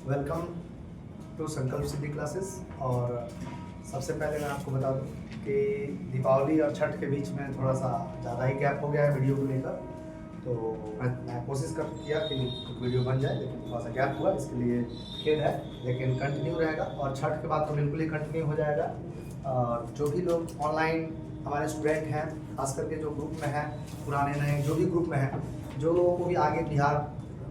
Welcome to संकल्प सिद्धि classes. और सबसे पहले मैं आपको बता दूं कि दीपावली और छठ के बीच में थोड़ा सा ज़्यादा ही गैप हो गया है वीडियो को लेकर। तो मैं कोशिश कर किया कि वीडियो बन जाए, लेकिन थोड़ा सा गैप हुआ, इसके लिए खेद है, लेकिन कंटिन्यू रहेगा। और छठ के बाद तो बिल्कुल ही कंटिन्यू हो जाएगा। और जो भी लोग ऑनलाइन हमारे स्टूडेंट हैं, खास करके जो ग्रुप में हैं, पुराने नए जो भी ग्रुप में हैं, जो लोगों को भी आगे बिहार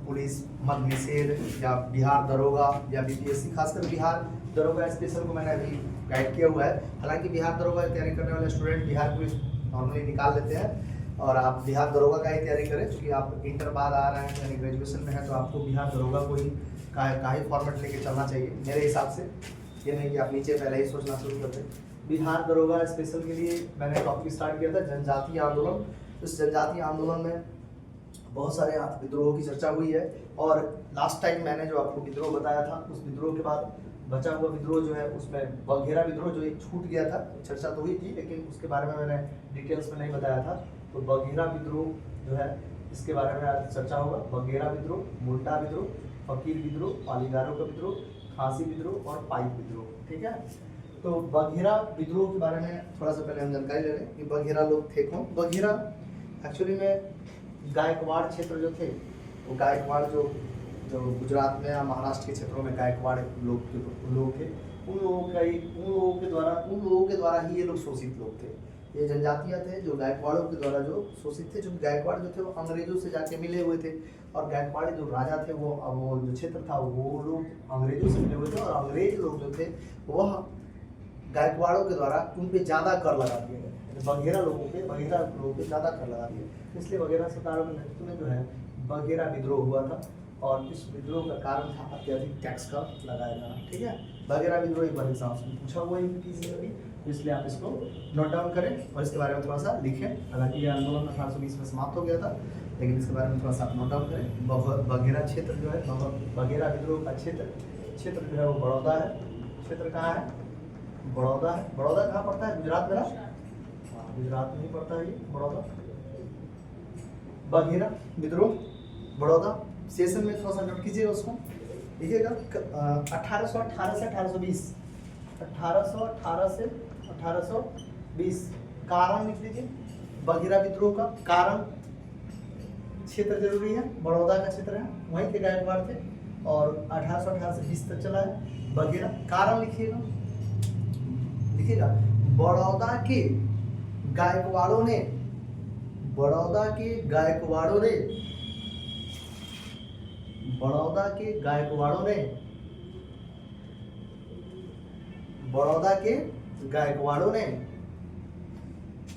पुलिस, मद्य निषेध या बिहार दरोगा या बीपीएससी, खासकर बिहार दरोगा स्पेशल को मैंने अभी गाइड किया हुआ है। हालांकि बिहार दरोगा की तैयारी करने वाले स्टूडेंट बिहार पुलिस नॉर्मली निकाल लेते हैं, और आप बिहार दरोगा का ही तैयारी करें, क्योंकि आप इंटर बाद आ रहे हैं यानी ग्रेजुएशन में है, तो आपको बिहार दरोगा को ही का ही फॉर्मेट लेके चलना चाहिए मेरे हिसाब से। ये नहीं कि आप नीचे पहले ही सोचना शुरू कर दें। बिहार दरोगा स्पेशल के लिए मैंने टॉपिक स्टार्ट किया था जनजातीय आंदोलन। इस जनजातीय आंदोलन में बहुत सारे विद्रोहों की चर्चा हुई है, और लास्ट टाइम मैंने जो आपको विद्रोह बताया था, उस विद्रोह के बाद बचा हुआ विद्रोह जो है, उसमें बघेरा विद्रोह जो एक छूट गया था, चर्चा तो हुई थी, लेकिन उसके बारे में मैंने डिटेल्स में नहीं बताया था। तो बघेरा विद्रोह जो है, इसके बारे में आज चर्चा होगा। बघेरा विद्रोह, मुंडा विद्रोह, फकीर विद्रोह, पालीगारों का विद्रोह, खांसी विद्रोह और पाइक विद्रोह। ठीक है, तो बघेरा विद्रोह के बारे में थोड़ा सा पहले हम जानकारी ले लें कि बघेरा लोग थे कौन। बघेरा एक्चुअली में गायकवाड़ क्षेत्र जो थे, वो गायकवाड़ जो जो गुजरात में या महाराष्ट्र के क्षेत्रों में गायकवाड़ लोग थे, उन लोगों के द्वारा ही ये लोग शोषित लोग थे। ये जनजातियाँ थे जो गायकवाड़ों के द्वारा जो शोषित थे, जो गायकवाड़ जो थे वो अंग्रेजों से जाके मिले हुए थे, और गायकवाड़ी जो राजा थे वो जो क्षेत्र था वो लोग अंग्रेजों से मिले हुए थे, और अंग्रेज लोग जो थे वह गायकवाड़ों के द्वारा उन पे ज़्यादा कर लगा दिए गए। बघेरा लोगों पे ज़्यादा कर लगा दिए, इसलिए बघेरा सरदारों के नेतृत्व में जो है बघेरा विद्रोह हुआ था, और इस विद्रोह का कारण था अत्यधिक टैक्स का लगाया जाना। ठीक है, बघेरा विद्रोह एक बार एग्जाम से पूछा हुआ है, इसलिए आप इसको नोट डाउन करें और इसके बारे में थोड़ा सा लिखें। हालांकि ये आंदोलन 1820 में समाप्त हो गया था, लेकिन इसके बारे में थोड़ा सा आप नोट डाउन करें। बघेरा क्षेत्र जो है, बघेरा विद्रोह का क्षेत्र जो है वो बड़ौदा है। क्षेत्र कहाँ है? बड़ौदा है। बड़ौदा कहाँ पड़ता है? गुजरात में ना? हाँ, गुजरात में ही पड़ता है ये बड़ौदा। बघेरा विद्रोह बड़ौदा सेशन में थोड़ा सा नोट कीजिएगा, उसको लिखिएगा। 1818 से 1820, 1818 से 1820। कारण लिख लीजिए बघेरा विद्रोह का कारण। क्षेत्र जरूरी है, बड़ौदा का क्षेत्र है, वहीं के गायकवाड़ थे, और 1818 से 20 तक चला है बघेरा। कारण लिखिएगा, बड़ौदा के गायकवाड़ों ने बड़ौदा के गायकवाड़ों ने बड़ौदा के गायकवाड़ों ने बड़ौदा के गायकवाड़ों ने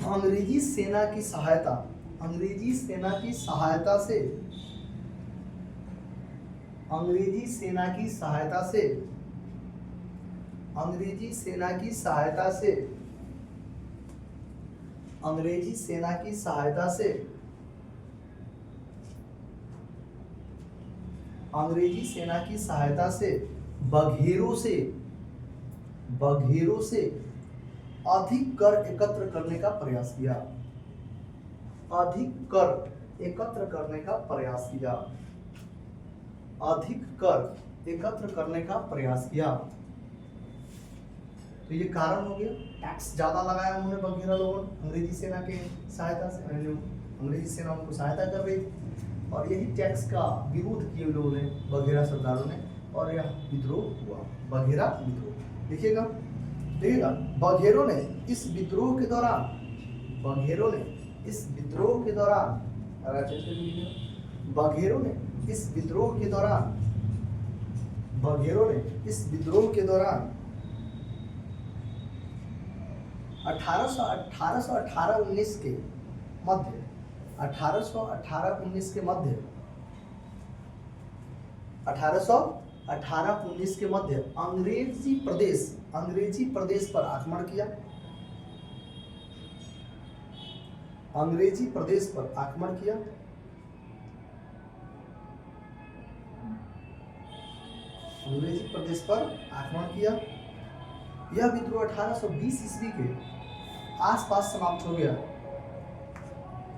अंग्रेजी सेना की सहायता अंग्रेजी सेना की सहायता से अंग्रेजी सेना की सहायता से अंग्रेजी सेना की सहायता से अंग्रेजी सेना की सहायता से अंग्रेजी सेना की सहायता से बघेरों से अधिक कर एकत्र करने का प्रयास किया। अधिक कर एकत्र करने का प्रयास किया। अधिक कर एकत्र करने का प्रयास किया। तो ये कारण हो गया, टैक्स ज्यादा लगाया उन्होंने बघेरा लोगों ने अंग्रेजी सेना के सहायता से। अंग्रेजी सेना उनको सहायता कर रही थी, और यही टैक्स का विरोध किए लोगों ने, बघेरा सरदारों ने, और यह विद्रोह हुआ, बघेरा विद्रोह। देखिएगा बघेरों ने इस विद्रोह के दौरान बघेरों ने इस विद्रोह के दौरान बघेरों ने इस विद्रोह के दौरान बघेरों ने इस विद्रोह के दौरान 1818-19 के मध्य 1818-19 के मध्य 1818-19 के मध्य अंग्रेजी प्रदेश पर आक्रमण किया। अंग्रेजी प्रदेश पर आक्रमण किया। अंग्रेजी प्रदेश पर आक्रमण किया। यह विद्रोह 1820 ईस्वी के आसपास समाप्त हो गया।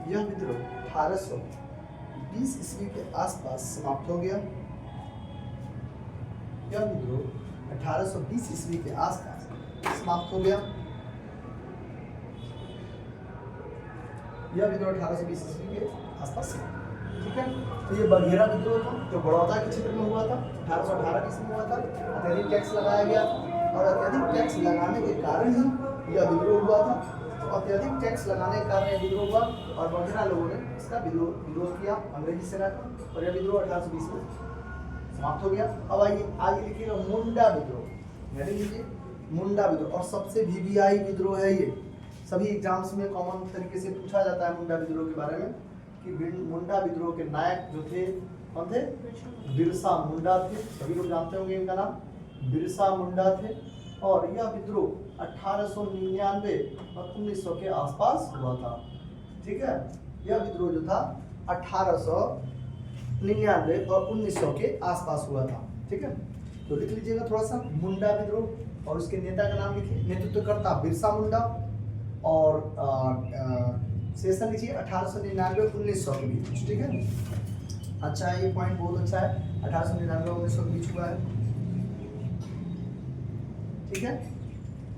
यह विद्रोह 1820 ईस्वी के आसपास समाप्त हो गया। यह विद्रोह 1820 ईस्वी के आसपास समाप्त हो गया। यह विद्रोह 1820 ईस्वी के आसपास समाप्त, ठीक है। तो ये बघेरा विद्रोह था जो बड़ौदा के क्षेत्र में हुआ था, 1818 ईस्वी में हुआ था। अत्यधिक टैक्स लगाया गया था और अत्यधिक टैक्स लगाने के कारण ही यह विद्रोह हुआ था। तो अत्यधिक टैक्स लगाने के कारण यह विद्रोह हुआ और बघेरा लोगों ने इसका विरोध किया अंग्रेजी सेना का, और यह विद्रोह 1820 में समाप्त हो गया। अब आइए आगे लिखिएगा मुंडा विद्रोह, यानी लीजिए मुंडा विद्रोह, और सबसे वीवीआई विद्रोह है ये। सभी एग्जाम्स में कॉमन तरीके से पूछा जाता है मुंडा विद्रोह के बारे में कि मुंडा विद्रोह के नायक जो थे कौन थे? बिरसा मुंडा थे, सभी लोग जानते होंगे इनका नाम, बिरसा मुंडा थे। और यह विद्रोह 1899 और 1900 के आसपास हुआ था, ठीक है। यह विद्रोह जो था 1899 और 1900 के आसपास हुआ था, ठीक है। तो लिख लीजिएगा थोड़ा सा मुंडा विद्रोह और उसके नेता का नाम लिखिए, नेतृत्वकर्ता बिरसा मुंडा, और सेशन लिखिए 1899 और 1900 के बीच, ठीक है। अच्छा ये पॉइंट बहुत अच्छा है, 1899 और 1900 के बीच हुआ है, ठीक है।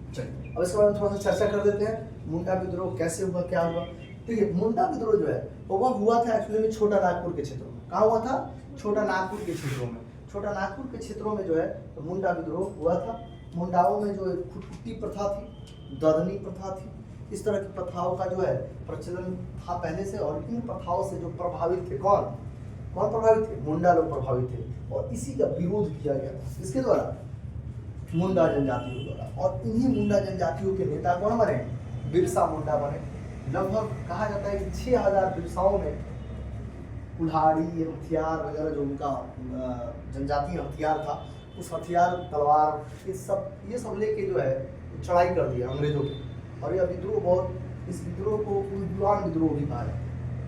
चलिए अब इसके बारे में थोड़ा सा चर्चा कर देते हैं, मुंडा विद्रोह कैसे हुआ, क्या हुआ। देखिए मुंडा विद्रोह जो है वह हुआ था एक्चुअली में छोटा नागपुर के क्षेत्रों में। कहाँ हुआ था? छोटा नागपुर के क्षेत्रों में। छोटा नागपुर के क्षेत्रों में जो है तो मुंडा विद्रोह हुआ था। मुंडाओं में जो खुटकुटी प्रथा थी, ददनी प्रथा थी, इस तरह की प्रथाओं का जो है प्रचलन था पहले से, और इन प्रथाओं से जो प्रभावित थे कौन प्रभावित थे? मुंडा लोग प्रभावित थे, और इसी का विरोध किया गया था। इसके द्वारा मुंडा जनजातियों द्वारा, और इन्हीं मुंडा जनजातियों के नेता कौन बने? बिरसा मुंडा बने। लगभग कहा जाता है कि 6000 बिरसाओं ने कुल्हाड़ी हथियार वगैरह जो उनका जनजातीय हथियार था, उस हथियार तलवार ये सब लेके जो है चढ़ाई कर दिया अंग्रेजों की। और यह विद्रोह बहुत, इस विद्रोह को उलगुलान विद्रोह भी कहा है।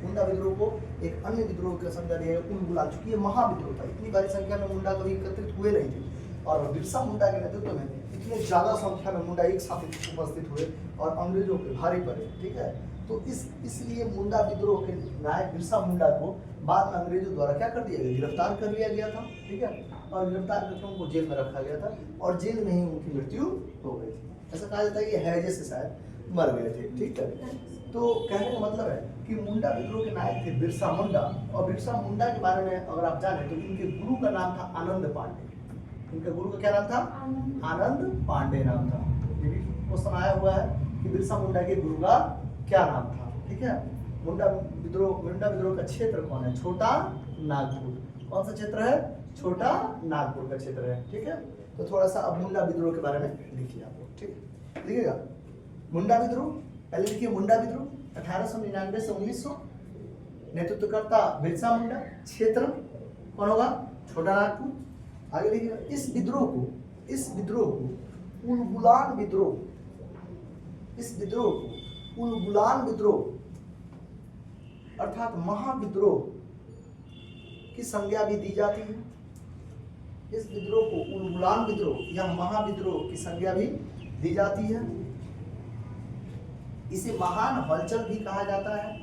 मुंडा विद्रोह को एक अन्य विद्रोह का संज्ञा दिया है उलगुलान, चूंकि ये महाविद्रोह था। इतनी बड़ी संख्या में मुंडा कभी एकत्रित हुए नहीं थे, और बिरसा मुंडा के नेतृत्व में इतने ज्यादा संख्या में मुंडा एक साथ उपस्थित हुए और अंग्रेजों के भारी पड़े, ठीक है। तो इसलिए मुंडा विद्रोह के नायक बिरसा मुंडा को बाद में अंग्रेजों द्वारा क्या कर दिया गया? गिरफ्तार कर लिया गया था, ठीक है। और गिरफ्तार करके उनको जेल में रखा गया था, और जेल में ही उनकी मृत्यु हो गई थी। ऐसा कहा जाता है कि हैजे से शायद मर गए थे, ठीक है। तो कहने का मतलब है कि मुंडा विद्रोह के नायक थे बिरसा मुंडा, और बिरसा मुंडा के बारे में अगर आप जाने तो इनके गुरु का नाम था आनंद पांडे। इनके गुरु का क्या नाम था? आनंद पांडे नाम था। ये भी क्वेश्चन आया हुआ है कि बिरसा मुंडा के गुरु का क्या नाम था, ठीक है। मुंडा विद्रोह का क्षेत्र कौन है? छोटा नागपुर। कौन सा क्षेत्र है? छोटा नागपुर का क्षेत्र है, ठीक है। तो थोड़ा सा अब मुंडा विद्रोह के बारे में लिखिए आप लोग, ठीक है। लिखिएगा मुंडा विद्रोह, पहले लिखिए मुंडा विद्रोह 1899 से 1900, नेतृत्वकर्ता बिरसा मुंडा, क्षेत्र कौन होगा? छोटा नागपुर। आगे लिखिएगा इस विद्रोह को उलगुलान विद्रोह, इस विद्रोह को उलगुलान विद्रोह अर्थात महाविद्रोह की संज्ञा भी दी जाती है। इस विद्रोह को उलगुलान विद्रोह या महाविद्रोह की संज्ञा भी दी जाती है। इसे महान हलचल भी कहा जाता है,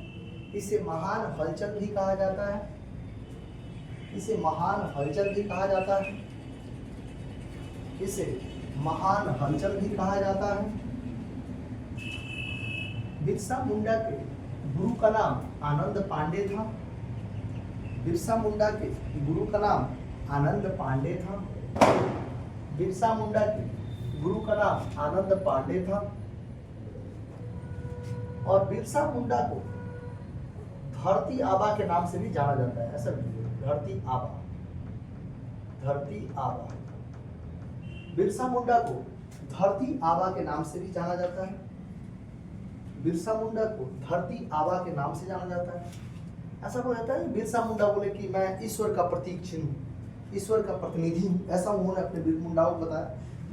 इसे महान हलचल भी कहा जाता है, इसे महान हलचल भी कहा जाता है, इसे महान हलचल भी कहा जाता है। बिरसा मुंडा के गुरु का नाम आनंद पांडे था। बिरसा मुंडा के गुरु का नाम आनंद पांडे था। बिरसा मुंडा के गुरु का नाम आनंद पांडे था। और बिरसा मुंडा को धरती आबा के नाम से भी जाना जाता है। ऐसा धरती आबा, धरती आबा। बिरसा मुंडा को धरती आबा के नाम से भी जाना जाता है। बिरसा मुंडा को धरती आबा के नाम से जाना जाता है। ऐसा हो जाता है बिरसा मुंडा बोले कि मैं ईश्वर का प्रतीक चिन्ह, ईश्वर का प्रतिनिधि हूँ। ऐसा उन्होंने अपने मुंडाओं को बताया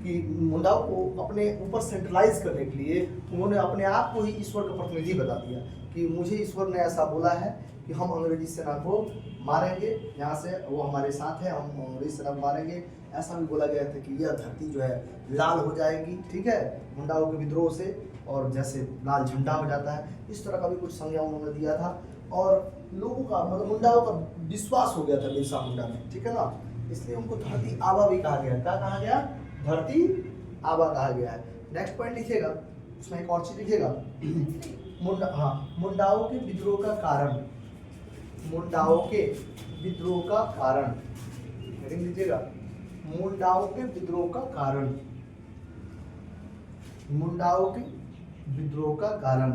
कि मुंडाओं को अपने ऊपर सेंट्रलाइज करने के लिए उन्होंने अपने आप को ही ईश्वर का प्रतिनिधि बता दिया कि मुझे ईश्वर ने ऐसा बोला है कि हम अंग्रेजी सेना को मारेंगे, यहाँ से वो हमारे साथ है, हम अंग्रेजी सेना को मारेंगे। ऐसा भी बोला गया था कि यह धरती जो है लाल हो जाएगी, ठीक है, मुंडाओं के विद्रोह से, और जैसे लाल झंडा हो जाता है, इस तरह का भी कुछ संज्ञा उन्होंने दिया था। और लोगों का मतलब मुंडाओं का विश्वास हो गया था बिरसा मुंडा में, ठीक है ना। इसलिए उनको धरती आबा भी कहा गया। क्या कहा गया? धरती आबा कहा गया है। नेक्स्ट पॉइंट लिखिएगा, उसमें एक और चीज लिखिएगा, मुंडाओं के विद्रोह का कारण। मुंडाओं के विद्रोह का कारण, हेडिंग लीजिएगा, मुंडाओं के विद्रोह का कारण। मुंडाओं के विद्रोह का कारण।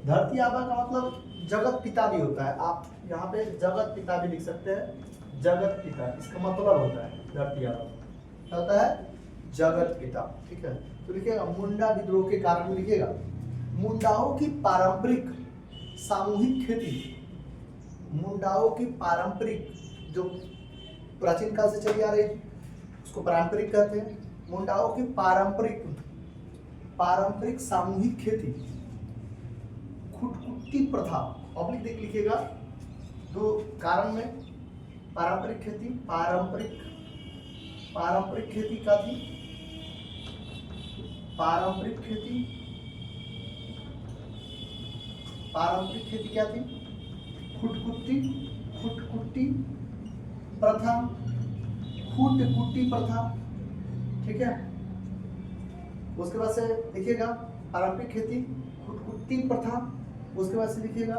धरती आबा का मतलब जगत पिता भी होता है। आप यहाँ पे जगत पिता भी लिख सकते हैं, जगत पिता, इसका मतलब होता है धरती आबा क्या होता है? जगत पिता। ठीक है, तो लिखिएगा मुंडा विद्रोह के कारण लिखिएगा। मुंडाओं की पारंपरिक सामूहिक खेती, मुंडाओं की पारंपरिक जो प्राचीन काल से चली आ रही उसको पारंपरिक कहते हैं। मुंडाओं की पारंपरिक सामूहिक खेती, खुटकुटी प्रथा, पब्लिक देख लिखिएगा, दो कारण में पारंपरिक खेती, पारंपरिक खेती क्या थी? पारंपरिक खेती क्या थी? खुटकुटी प्रथा, खुटकुटी प्रथा। ठीक है, उसके बाद से लिखिएगा पारंपरिक खेती, खुटकुटी प्रथा। उसके बाद से लिखिएगा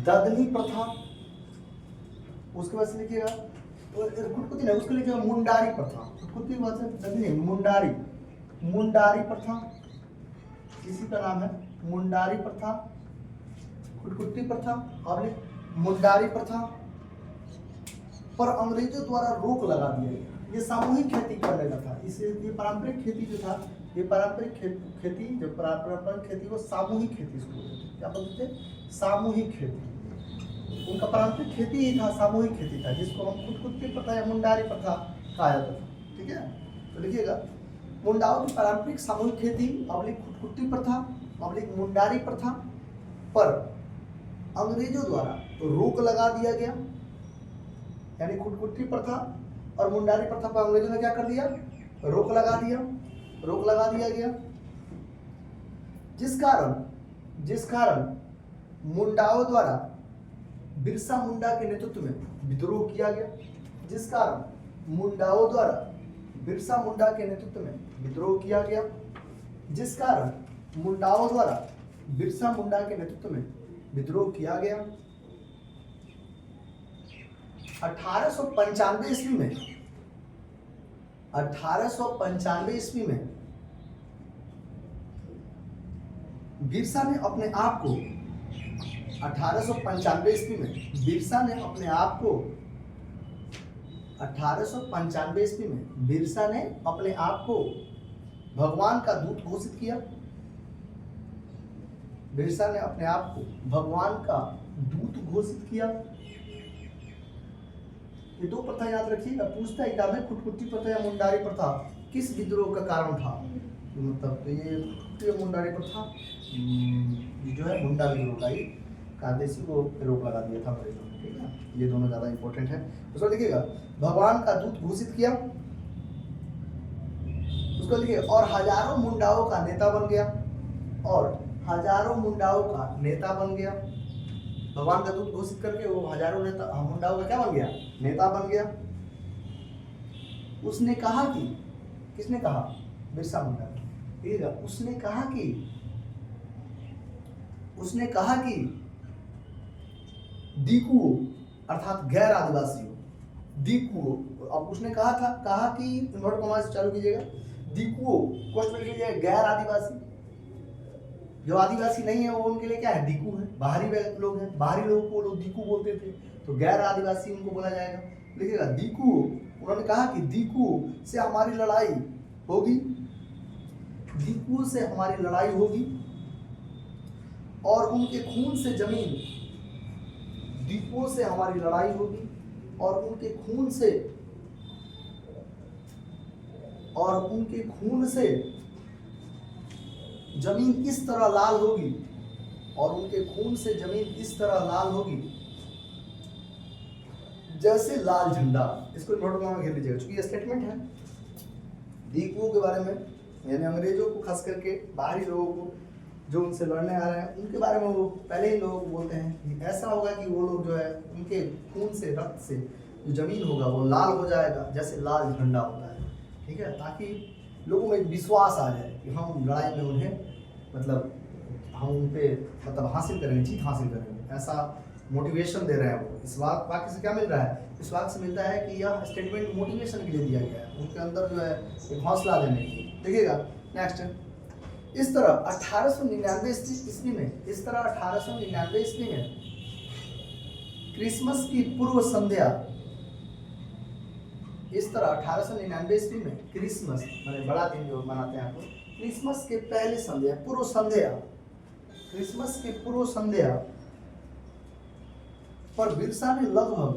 ददनी प्रथा। उसके बाद से लिखिएगा खुटकुटी नहीं, उसको लिखिएगा मुंडारी प्रथा। खुटकुटी के बाद से ददनी, मुंडारी प्रथा, इसी का नाम है मुंडारी प्रथा, खुटकुटी प्रथा और मुंडारी प्रथा पर अंग्रेजों द्वारा रोक लगा दिया गया। ये सामूहिक खेती करने का था, इसे ये पारंपरिक खेती जो था, ये पारंपरिक खेती जो पारंपरिक खेती को सामूहिक खेती इसको बोलते थे। क्या बोलते थे? सामूहिक खेती। उनका पारंपरिक खेती ही था, सामूहिक खेती था, जिसको हम खुटकुटी प्रथा या मुंडारी प्रथा कहा जाता था। ठीक है, तो लिखिएगा मुंडाओं की पारंपरिक सामूहिक खेती अवलिक खुटकुटी प्रथा अवलिक मुंडारी प्रथा पर अंग्रेजों द्वारा रोक लगा दिया गया। यानी खुटकुटी प्रथा और मुंडारी प्रथा पर अंग्रेजों ने क्या कर दिया? रोक लगा दिया गया। जिस कारण मुंडाओं द्वारा बिरसा मुंडा के नेतृत्व में विद्रोह किया गया। जिस कारण मुंडाओं द्वारा बिरसा मुंडा के नेतृत्व में विद्रोह किया गया। जिस कारण मुंडाओं द्वारा बिरसा मुंडा के नेतृत्व में विद्रोह किया गया। 1895 ईस्वी में बिरसा ने अपने आप को 1895 ईस्वी में बिरसा ने अपने आप को 1895 ईस्वी में बिरसा ने अपने आप को भगवान का दूत घोषित किया। बिरसा ने अपने आप को भगवान का दूत घोषित किया। ये दो प्रथा याद रखिएगा, पूछता है एग्जाम में खुटकुटी प्रथा या मुंडारी प्रथा किस विद्रोह का कारण था। मतलब तो ये मुंडारी प्रथा जो है मुंडा विद्रोह का ही कादेशी को रोक लगा दिया था अंग्रेजों ने। ठीक है, ये दोनों ज्यादा इंपॉर्टेंट है। उसको देखिएगा भगवान का दूत घोषित किया, उसको देखिए और हजारों मुंडाओं का नेता बन गया। भगवान का दूत घोषित करके वो हजारों मुंडाओं का क्या बन गया? नेता बन गया। उसने कहा कि, किसने कहा? बिरसा मुंडा ने। उसने कहा कि दीकू अर्थात गैर आदिवासियों, दीकू, अब उसने कहा कि इन्वर्ट कॉमा से चालू कीजिएगा, दीकू क्वेश्चन में लीजिएगा गैर आदिवासी, जो आदिवासी नहीं है वो उनके लिए क्या है? दीकू है, बाहरी लोग हैं, बाहरी लोगों को लोग दीकू बोलते थे, तो गैर आदिवासी उनको बोला जाएगा। लिखिएगा दीकू, उन्होंने कहा कि दीकू से हमारी लड़ाई होगी, दीकू से हमारी लड़ाई होगी और उनके खून से जमीन, दीकुओं से हमारी लड़ाई होगी और उनके खून से जमीन इस तरह लाल होगी, और उनके खून से जमीन इस तरह लाल होगी जैसे लाल झंडा। इसको नोट में घेर लीजिएगा, क्योंकि ये स्टेटमेंट है दीकुओं के बारे में, यानी अंग्रेजों को, खास करके बाहरी लोगों को जो उनसे लड़ने आ रहे हैं उनके बारे में वो पहले ही लोग बोलते हैं कि ऐसा होगा कि वो लोग जो है उनके खून से, रक्त से जो ज़मीन होगा वो लाल हो जाएगा, जैसे लाल झंडा होता है, ठीक है, ताकि लोगों में एक विश्वास आ जाए कि हम लड़ाई में उन्हें मतलब हम उन पे मतलब हासिल करेंगे, जीत हासिल करेंगे, ऐसा मोटिवेशन दे रहे हैं वो। इस वाक्य से क्या मिल रहा है? इस वाक्य से मिलता है कि यह स्टेटमेंट मोटिवेशन के लिए दिया गया है, उनके अंदर जो है एक हौसला देने के लिए। देखिएगा नेक्स्ट, इस तरह 1899 ईस्वी में, इस तरह 1899 ईस्वी में क्रिसमस की पूर्व संध्या, इस तरह 1899 ईस्वी में क्रिसमस माने बड़ा दिन जो मनाते हैं आपको, क्रिसमस के पहले संध्या, पूर्व संध्या, क्रिसमस की पूर्व संध्या पर बिरसा ने लगभग,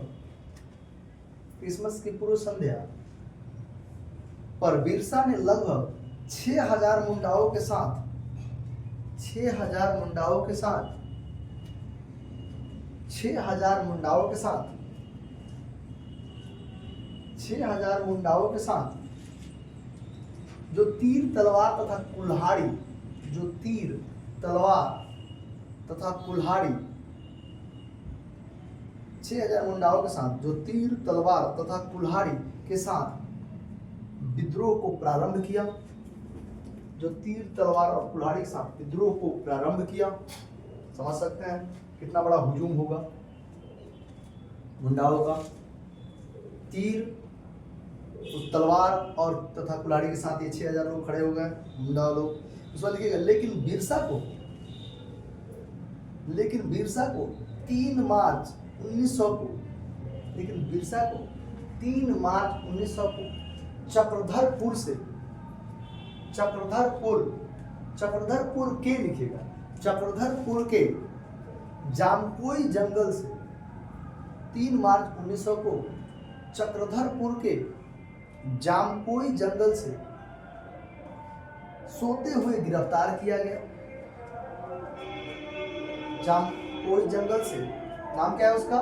क्रिसमस की पूर्व संध्या पर बिरसा ने लगभग 6000 मुंडाओं के साथ, 6000 मुंडाओं के साथ, 6000 मुंडाओं के साथ, 6000 मुंडाओं के साथ जो तीर तलवार तथा कुल्हाड़ी, जो तीर तलवार तथा कुल्हाड़ी, 6000 मुंडाओं के साथ जो तीर तलवार तथा कुल्हाड़ी के साथ विद्रोह को प्रारंभ किया, जो तीर तलवार और कुल्हाड़ी के साथ विद्रोह को प्रारंभ किया। समझ सकते हैं कितना बड़ा हुजूम होगा मुंडाओं का। तीर, तलवार और तथा कुल्हाड़ी के साथ ये 6000 लोग खड़े हो गए, मुंडा लोग। उसमें लिखिएगा लेकिन बिरसा को 3 मार्च 1900 को, लेकिन बिरसा को 3 मार्च 1900 को चक्रधरपुर से, चक्रधरपुर के लिखिएगा, चक्रधरपुर के जामकोई जंगल से 3 मार्च 1900 को चक्रधरपुर के जामकोई जंगल से सोते हुए गिरफ्तार किया गया। जामकोई जंगल से, नाम क्या है उसका?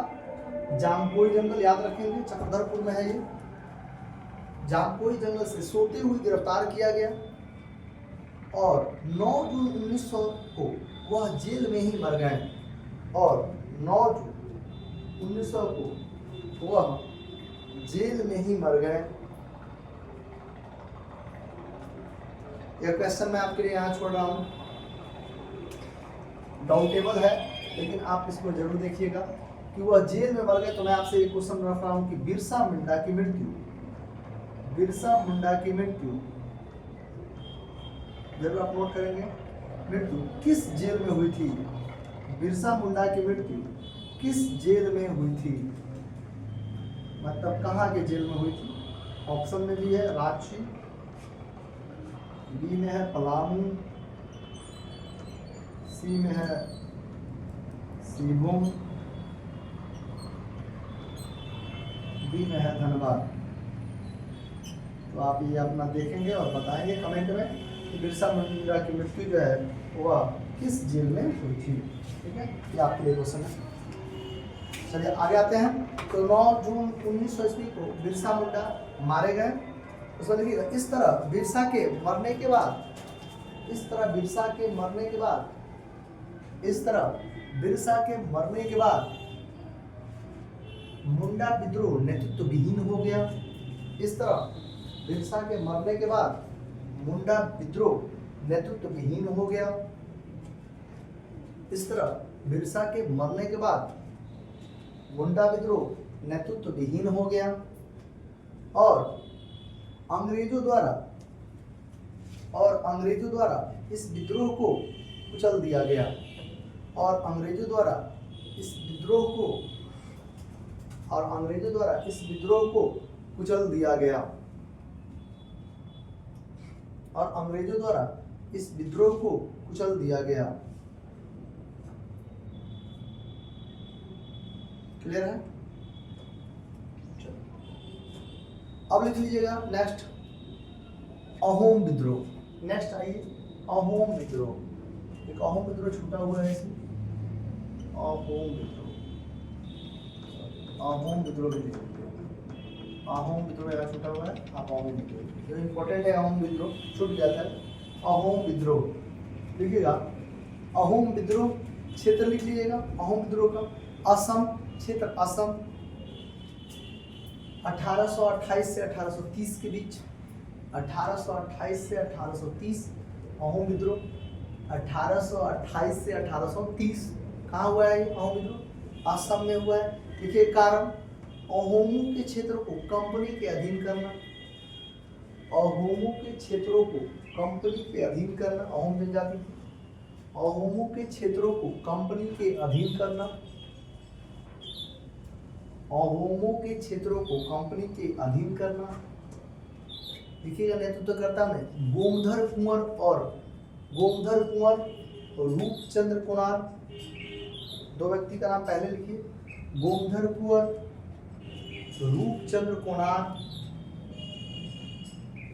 जामकोई जंगल, याद रखेंगे, चक्रधरपुर में है ये। जामकोई जंगल से सोते हुए गिरफ्तार किया गया और 9 जून 1900 को वह जेल में ही मर गए, और 9 जून 1900 को वह जेल में ही मर गए। यह क्वेश्चन मैं आपके लिए यहाँ छोड़ रहा हूँ, डाउटेबल है, लेकिन आप इसको जरूर देखिएगा कि वह जेल में मर गए। तो मैं आपसे एक क्वेश्चन रख रहा हूँ कि बिरसा मुंडा की मृत्यु, बिरसा मुंडा की मृत्यु जरूर आप नोट करेंगे, मृत्यु किस जेल में हुई थी? बिरसा मुंडा की मृत्यु किस जेल में हुई थी, मतलब कहाँ के जेल में हुई थी? ऑप्शन में भी है रांची, बी में है पलामू, सी में है सिंहभूम, डी में है धनबाद। तो आप ये अपना देखेंगे और बताएंगे कमेंट में कि बिरसा मुंडा की मृत्यु जो है वह किस जेल में हुई थी। ठीक है, ये आपके लिए क्वेश्चन है। चलिए आगे आते हैं। तो 9 जून 1900 ईस्वी को बिरसा मुंडा मारे गए। उसमें देखिएगा इस तरह बिरसा के मरने के बाद, इस तरह बिरसा के मरने के बाद, इस तरह बिरसा के मरने के बाद मुंडा विद्रोह नेतृत्व विहीन हो गया। इस तरह बिरसा के मरने के बाद मुंडा विद्रोह नेतृत्व विहीन हो गया। इस तरह बिरसा के मरने के बाद मुंडा विद्रोह नेतृत्व विहीन हो गया और अंग्रेजों द्वारा इस विद्रोह को कुचल दिया गया, और अंग्रेजों द्वारा इस विद्रोह को कुचल दिया गया, और अंग्रेजों द्वारा इस विद्रोह को कुचल दिया गया। क्लियर है? अब लिख लीजिएगा नेक्स्ट, अहोम विद्रोह। नेक्स्ट आइए, अहोम विद्रोह। एक अहोम विद्रोह छूटा हुआ है इसमें, अहोम विद्रोह भी लिख लीजिए। अहोम विद्रोह यहाँ छूटा हुआ है, आप अहोम विद्रोह, जो इम्पोर्टेंट है अहोम विद्रोह, छूट जाता है। अहोम विद्रोह लिखिएगा, अहोम विद्रोह क्षेत्र लिख लीजिएगा। अहोम विद्रोह का असम क्षेत्र, असम, 1828 से 1830 के बीच, 1828 से 1830 अहोम विद्रोह, 1828 से 1830 कहाँ हुआ है ये अहोम विद्रोह? असम में हुआ है। देखिए कारण, अहोमों के क्षेत्र को कंपनी के अधीन करना, अहोमों के क्षेत्रों को कंपनी के अधीन करना, अहोम जनजाति, अहोमों के क्षेत्रों को कंपनी के अधीन करना, अहोमों के क्षेत्रों को कंपनी के अधीन करना। देखिएगा नेतृत्वकर्ता में गोमधर कुंवर और रूपचंद्र कुणार, दो व्यक्ति का नाम पहले लिखिए, गोमधर कुंवर, रूपचंद्र कुणार,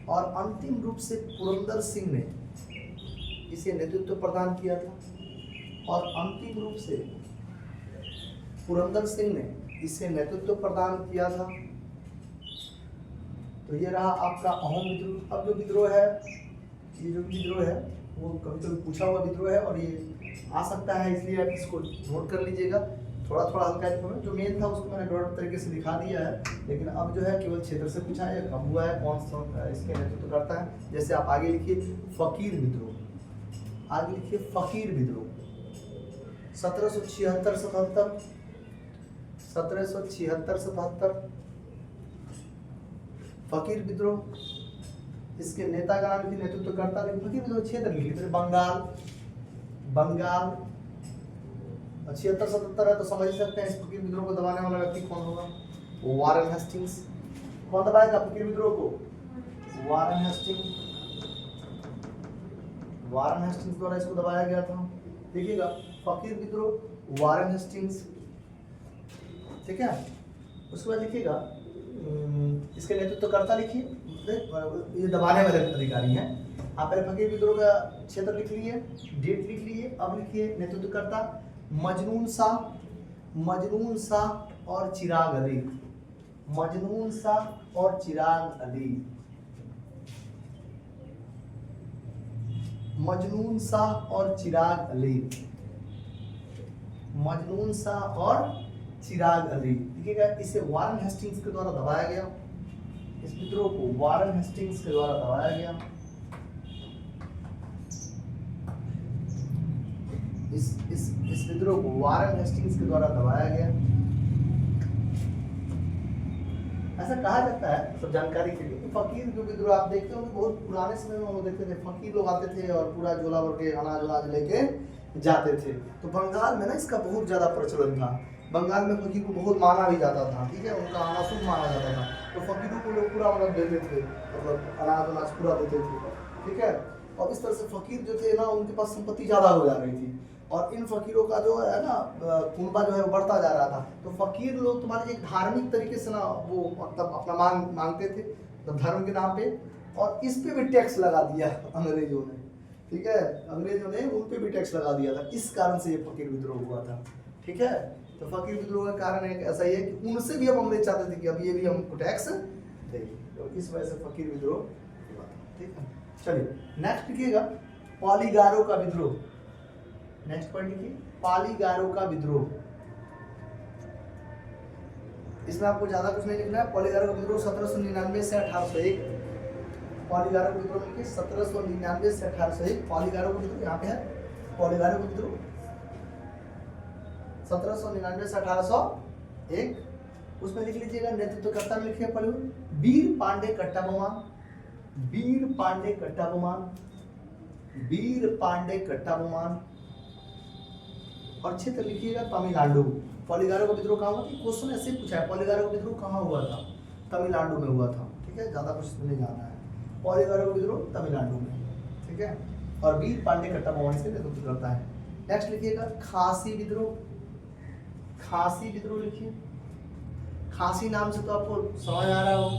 और अंतिम रूप से पुरंदर सिंह ने इसे नेतृत्व प्रदान किया था, और अंतिम रूप से पुरंदर सिंह ने इसे नेतृत्व प्रदान किया था। तो ये रहा आपका अहोम विद्रोह। अब जो विद्रोह है, ये जो विद्रोह है वो कभी कभी पूछा हुआ विद्रोह है और ये आ सकता है, इसलिए आप इसको नोट कर लीजिएगा। थोड़ा थोड़ा हल्का इन्फॉर्मेशन जो मेन था उसको मैंने ब्रॉड तरीके से दिखा दिया है, लेकिन अब जो है केवल क्षेत्र से पूछा है, कब हुआ है, कौन सा इसके नेतृत्व करता है। जैसे आप आगे लिखिए फकीर विद्रोह, आगे लिखिए फकीर विद्रोह 1776-77, 1776-77 फकीर विद्रोह। इसके नेता का नाम लिखिए, नेतृत्वकर्ता लिखिए, फकीर विद्रोह क्षेत्र लिखिए, फिर बंगाल, 76-77 है तो समझ ही सकते हैं इस फकीर विद्रोह को दबाने वाला व्यक्ति कौन होगा, वारेन हेस्टिंग्स। कौन दबाएगा फकीर विद्रोह को? वारेन हेस्टिंग्स द्वारा इसको दबाया गया था। देखिएगा फकीर विद्रोह, वारेन हेस्टिंग्स, ठीक है। उसके बाद लिखिएगा इसके नेतृत्वकर्ता लिखिए, ये दबाने वाले अधिकारी हैं। आप पहले फकीर विद्रोह का क्षेत्र लिख लिए, डेट लिख लिए, अब लिखिए नेतृत्वकर्ता मजनून शाह और चिराग अली, मजनून शाह और चिराग अली, मजनून शाह और चिराग अली, मजनून शाह और चिराग अली। देखिएगा इसे वारेन हेस्टिंग्स के द्वारा दबाया गया, इस विद्रोह को वारेन हेस्टिंग्स के द्वारा दबाया गया। इस विद्रोह को वारेन हेस्टिंग्स के द्वारा दबाया गया। ऐसा कहा जाता है, सब जानकारी के लिए, फकीर जो विद्रोह आप देखते हो बहुत पुराने समय में हम लोग देखते थे, फकीर लोग आते थे और पूरा झोला भर के अनाज लेके जाते थे। तो बंगाल में ना इसका बहुत ज्यादा प्रचलन था, बंगाल में फकीर को बहुत माना भी जाता था, ठीक है, उनका आना शुभ माना जाता था। तो फकीरों को लोग पूरा मतलब देते थे, मतलब अनाज पूरा देते थे, ठीक है। और इस तरह से फकीर जो थे ना उनके पास संपत्ति ज्यादा हो जा रही थी, और इन फकीरों का जो है ना कुनबा जो है वो बढ़ता जा रहा था। तो फकीर लोग तुम्हारे एक धार्मिक तरीके से ना वो मतलब अपना मांगते थे तो धर्म के नाम पे, और इस पे भी टैक्स लगा दिया अंग्रेजों ने, ठीक है, अंग्रेजों ने उन पे भी टैक्स लगा दिया था। इस कारण से ये फकीर विद्रोह हुआ था, ठीक है। तो फकीर विद्रोह का कारण एक ऐसा ही है कि उनसे भी अब अंग्रेज चाहते थे कि अब ये भी हमको टैक्स दे, तो इस वजह से फकीर विद्रोह हुआ था, ठीक है। चलिए नेक्स्ट लिखिएगा पॉलीगारो का विद्रोह। नेक्स्ट पॉइंट लिखिए पॉलीगारो का विद्रोह। इसमें आपको ज्यादा कुछ नहीं लिखना है। पॉलीगारो का विद्रोह 1799 से 1801, पॉलीगारो का विद्रोह लिखिए 1799 से 1801। पॉलीगारो का विद्रोह यहाँ पे है, पॉलीगारो का विद्रोह 1799 से 1801। उसमें लिख लीजिएगा नेतृत्वकर्ता में लिखिए पहले वीर पांडे कट्टाबोमान, वीर पांडे कट्टाबोमान, वीर पांडे कट्टाबोमान। और क्षेत्र लिखिएगा तमिलनाडु। पॉलीगारो का विद्रोह कहाँ हुआ था, क्वेश्चन ऐसे पूछा है, पॉलीगारो का विद्रोह कहाँ हुआ था, तमिलनाडु में हुआ था, ठीक है, ज्यादा कुछ नहीं जाना है। पॉलीगारो का विद्रोह तमिलनाडु में, ठीक है, और वीर पांडे कट्टाबोमान इसके नेतृत्व करता है। नेक्स्ट लिखिएगा खासी विद्रोह, खासी विद्रोह लिखिए। खासी नाम से तो आपको समझ आ रहा हो,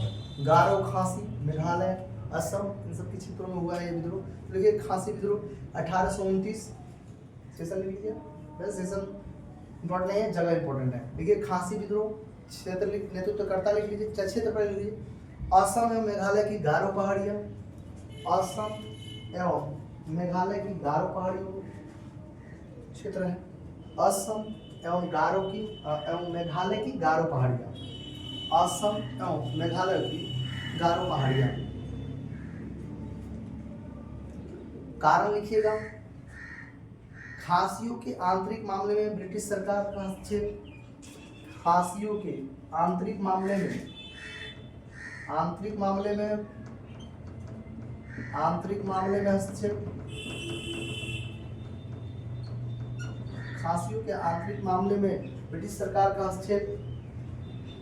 गारो खासी मेघालय असम इन सब के क्षेत्रों में हुआ है ये विद्रोह। तो देखिए खासी विद्रोह 1829, सेशन लिख लीजिए, वैसे सेशन इम्पोर्टेंट नहीं है, जगह इंपॉर्टेंट है। देखिए खासी विद्रोह क्षेत्र नेतृत्वकर्ता लिख लीजिए, क्षेत्र पर लिख लीजिए असम एवं मेघालय की गारो पहाड़ियाँ, असम एवं मेघालय की गारो पहाड़ियों क्षेत्र है, असम एवं गारो की एवं मेघालय की गारो पहाड़ियाँ, असम एवं मेघालय की गारो पहाड़ियां। कारण लिखिएगा, खासियों के आंतरिक मामले में ब्रिटिश सरकार का हस्तक्षेप। खासियों के आंतरिक मामले में, आंतरिक मामले में हस्तक्षेप। खासियों के आंतरिक मामले में ब्रिटिश सरकार का हस्तक्षेप।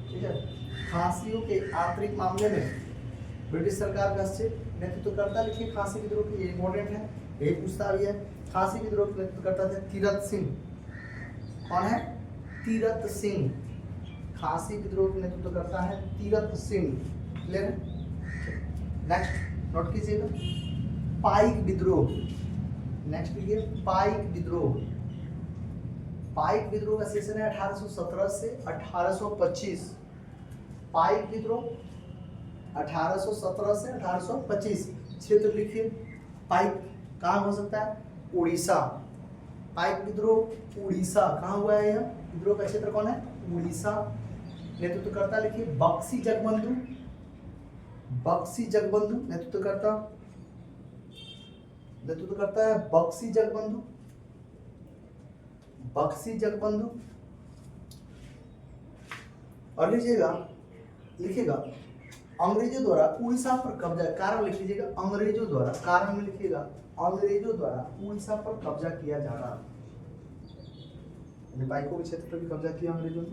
ठीक है, खासियों के आंतरिक मामले में ब्रिटिश सरकार का हस्तक्षेप। नेतृत्वकर्ता लिखिए खासी विद्रोह की, ये इंपॉर्टेंट है, यही पूछता भी है। खासी विद्रोह के नेतृत्वकर्ता थे तीरथ सिंह। कौन है? तीरथ सिंह। खासी विद्रोह के नेतृत्वकर्ता है तीरथ सिंह। क्लियर है? नेक्स्ट नोट कीजिएगा, पाइक विद्रोह। नेक्स्ट लिखिए पाइक विद्रोह। पाइक विद्रोह का सेशन है 1817 से 1825। पाइक विद्रोह 1817 से 1825। क्षेत्र लिखिए, पाइक कहाँ हो सकता है? उड़ीसा। पाइक विद्रोह उड़ीसा कहाँ हुआ है? यह विद्रोह का क्षेत्र कौन है? उड़ीसा। नेतृत्वकर्ता लिखिए बक्सी जगबंधु। बक्सी जगबंधु नेतृत्वकर्ता है बक्सी जगबंधु। बक्सी जगबंधु। और लिखिएगा अंग्रेजों द्वारा उड़ीसा पर कब्जा। कारण लिख लीजिएगा अंग्रेजों द्वारा, कारण में लिखिएगा अंग्रेजों द्वारा उड़ीसा पर कब्जा किया जाना। पाइकों के क्षेत्र पर भी कब्जा किया अंग्रेजों ने।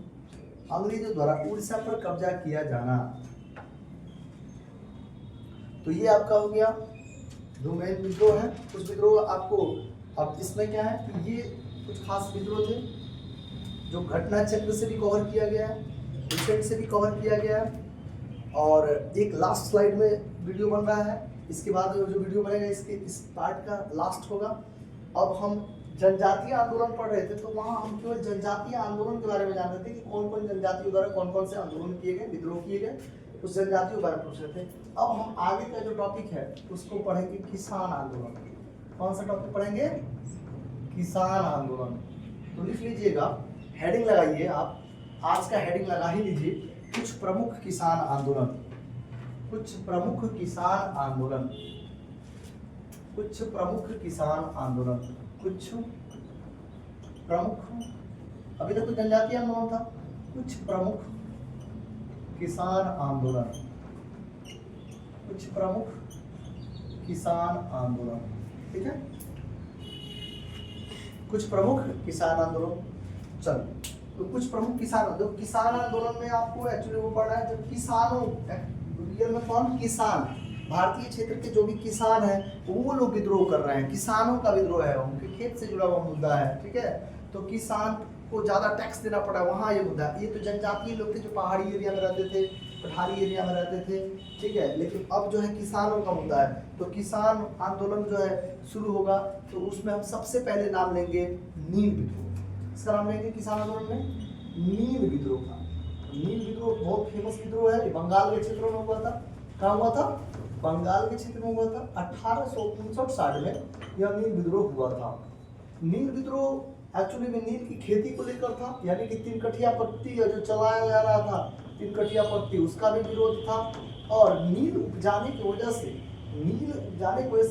अंग्रेजों द्वारा उड़ीसा पर कब्जा किया जाना। तो ये आपका हो गया जो मेन विद्रोह है। कुछ विद्रोह आपको, अब इसमें क्या है कि ये कुछ खास विद्रोह थे जो घटना चक्र से भी कवर किया गया है, रिसेंट से भी कवर किया गया है। और एक लास्ट स्लाइड में वीडियो बन रहा है, इसके बाद जो वीडियो बनेगा इस पार्ट का लास्ट होगा। अब हम जनजातीय आंदोलन पढ़ रहे थे, तो वहाँ हम केवल जनजातीय आंदोलन के बारे में जान रहे थे कि कौन कौन जनजातियों द्वारा कौन कौन से आंदोलन किए गए, विद्रोह किए गए, उस जनजातियों के बारे में पूछ रहे थे। अब हम आगे का जो टॉपिक है उसको पढ़ेंगे किसान आंदोलन। कौन सा टॉपिक पढ़ेंगे? किसान आंदोलन। तो लिख लीजिएगा, हेडिंग लगाइए आप, आज का हेडिंग लगा ही लीजिए, कुछ प्रमुख किसान आंदोलन। कुछ प्रमुख किसान आंदोलन। कुछ प्रमुख किसान आंदोलन। कुछ प्रमुख, अभी तक तो जनजातीय आंदोलन था, कुछ प्रमुख किसान आंदोलन। कुछ प्रमुख किसान आंदोलन। ठीक है, कुछ प्रमुख किसान आंदोलन। चलो, तो कुछ प्रमुख किसान आंदोलन में आपको एक्चुअली वो पढ़ना है जब किसानों, रियल में कौन? किसान, भारतीय क्षेत्र के जो भी किसान हैं वो लोग विद्रोह कर रहे हैं, किसानों का विद्रोह है, उनके खेत से जुड़ा हुआ मुद्दा है। ठीक है, तो किसान को ज्यादा टैक्स देना पड़ा, वहाँ ये मुद्दा। ये तो जनजातीय लोग थे जो पहाड़ी एरिया में रहते थे, पठारी एरिया में रहते थे। ठीक है, लेकिन अब जो है किसानों का मुद्दा है, तो किसान आंदोलन जो है शुरू होगा। तो उसमें हम सबसे पहले नाम लेंगे नील विद्रोह। इसका नाम लेंगे किसान आंदोलन में नील विद्रोह का। नील विद्रोह बहुत फेमस विद्रोह है, बंगाल के क्षेत्रों में हुआ था। कहाँ हुआ था? बंगाल के क्षेत्र में हुआ था। 1859-60 में यह नील विद्रोह हुआ था। नील विद्रोह एक्चुअली में नील की खेती को लेकर था, यानी कि तिनकठिया पत्ती जो चलाया जा रहा था, तिनकठिया पत्ती, उसका भी विरोध था। और नील उपजाने की वजह से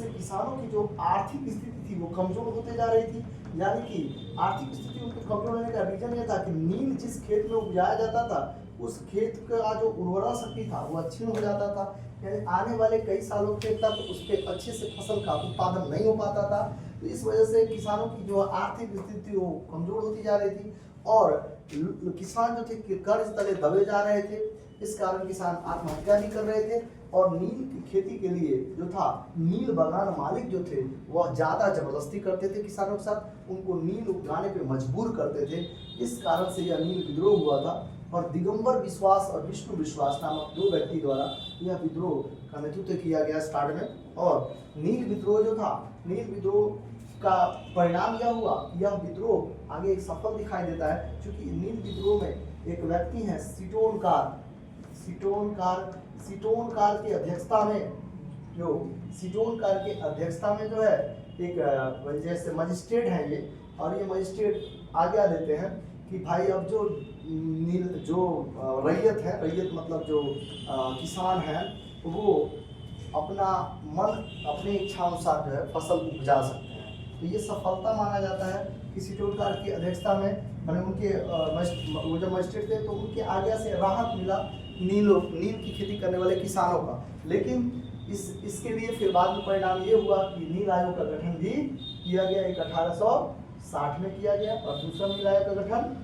किसानों की जो आर्थिक स्थिति थी वो कमजोर होते जा रही थी। यानी कि आर्थिक स्थिति उनकी कमजोर होने का रीजन ये था कि नील जिस खेत में उपजाया जाता था उस खेत का जो उर्वरा शक्ति था वो अच्छी हो जाता था, यानी आने वाले कई सालों के तक उस पर अच्छे से फसल का उत्पादन नहीं हो पाता था। तो इस वजह से किसानों की जो आर्थिक स्थिति वो कमजोर होती जा रही थी और किसान जो थे कर्ज तले दबे जा रहे थे। इस कारण किसान आत्महत्या भी कर रहे थे और नील की खेती के लिए जो था नील बागान मालिक जो थे वह ज़्यादा जबरदस्ती करते थे किसानों के साथ, उनको नील उगाने पे मजबूर करते थे। इस कारण से यह नील विद्रोह हुआ था और दिगंबर विश्वास और विष्णु विश्वास नामक दो व्यक्ति द्वारा यह विद्रोह का नेतृत्व किया गया स्टार्ट में। और नील विद्रोह जो था, नील विद्रोह का परिणाम यह हुआ, यह विद्रोह आगे एक सफल दिखाई देता है, क्योंकि नील विद्रोह में एक व्यक्ति है सीटोनकार के अध्यक्षता में, जो है एक जैसे मजिस्ट्रेट है ये, और ये मजिस्ट्रेट आज्ञा देते हैं कि भाई अब जो रैयत है, रैयत मतलब जो किसान है, वो अपना मन अपनी इच्छा अनुसार जो है फसल उपजा सकते हैं। तो ये सफलता माना जाता है कि सिटोडकर की अध्यक्षता में मैंने उनके वो जब मजिस्ट्रेट थे तो उनके आगे से राहत मिला नील की खेती करने वाले किसानों का। लेकिन इसके लिए फिर बाद में परिणाम ये हुआ कि नील आयोग का गठन भी किया गया, एक 1860 में किया गया, और दूसरा नील आयोग का गठन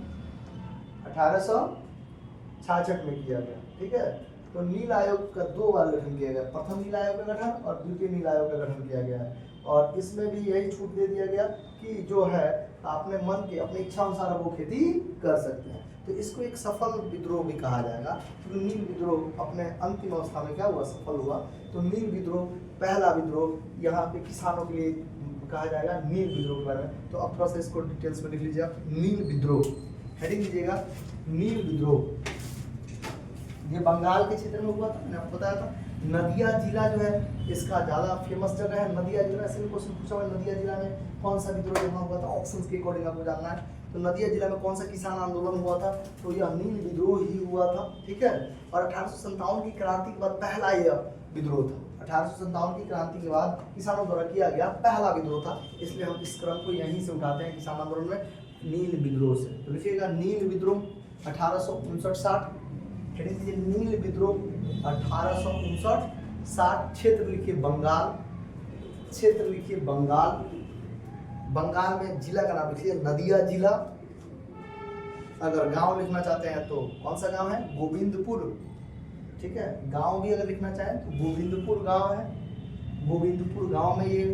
1866 में किया गया। ठीक है, तो नील आयोग का 2 बार गठन किया गया, प्रथम नील आयोग का गठन और द्वितीय नील आयोग का गठन किया गया है। और इसमें भी यही छूट दे दिया गया कि जो है अपने मन के अपनी इच्छा अनुसार वो खेती कर सकते हैं। तो इसको एक सफल विद्रोह भी कहा जाएगा। तो नील विद्रोह अपने अंतिम अवस्था में क्या हुआ, सफल हुआ। तो नील विद्रोह पहला विद्रोह यहाँ पे किसानों के लिए कहा जाएगा नील विद्रोह के बारे में। तो अब थोड़ा सा इसको डिटेल्स में लिख लीजिए आप, नील विद्रोह हेडिंग लीजिएगा, नील विद्रोह। ये बंगाल के क्षेत्र में हुआ था, मैंने आपको बताया था। नदिया जिला जो है इसका ज़्यादा फेमस जगह है, नदिया जिला से क्वेश्चन पूछा हुआ, नदिया जिला में कौन सा विद्रोह यहाँ हुआ था, ऑप्शंस के अकॉर्डिंग आपको जानना है। तो नदिया जिला में कौन सा किसान आंदोलन हुआ था, तो यह नील विद्रोह ही हुआ था। ठीक है, और 1857 की क्रांति के बाद पहला यह विद्रोह था। 1857 की क्रांति के बाद किसानों द्वारा किया गया पहला विद्रोह था, इसलिए हम इस क्रम को यहीं से उठाते हैं किसान आंदोलन में, नील विद्रोह से। तो लिखिएगा नील विद्रोह 1859-60, नील विद्रोह 1859-60। क्षेत्र लिखिए बंगाल, क्षेत्र लिखिए बंगाल, बंगाल में जिला का नाम लिखिए नदिया जिला। अगर गांव लिखना चाहते हैं तो कौन सा गांव है, गोविंदपुर। ठीक है, गांव भी अगर लिखना चाहें तो गोविंदपुर गांव है, गोविंदपुर गांव में ये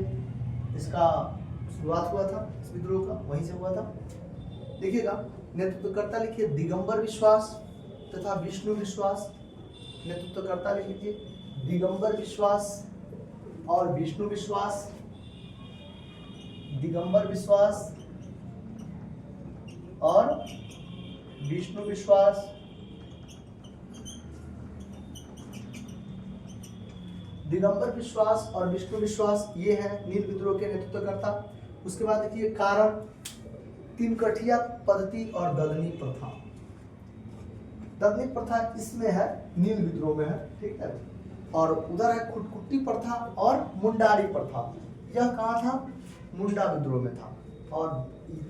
इसका शुरुआत हुआ था, इस विद्रोह का वहीं से हुआ था। देखिएगा, नेतृत्वकर्ता लिखिए दिगंबर विश्वास तथा विष्णु विश्वास। नेतृत्वकर्ता लिख लीजिए दिगंबर विश्वास और विष्णु विश्वास, दिगंबर विश्वास और विष्णु विश्वास। दिगंबर विश्वास और विष्णु विश्वास ये है नील विद्रोह के नेतृत्वकर्ता। उसके बाद देखिए कारण, तीन कठिया पद्धति और ददनी प्रथा। ददनी प्रथा इसमें है, नील विद्रोह में है। ठीक है, और उधर है खुटकुट्टी प्रथा और मुंडारी प्रथा। यह कहाँ था, मुंडा विद्रोह में था। और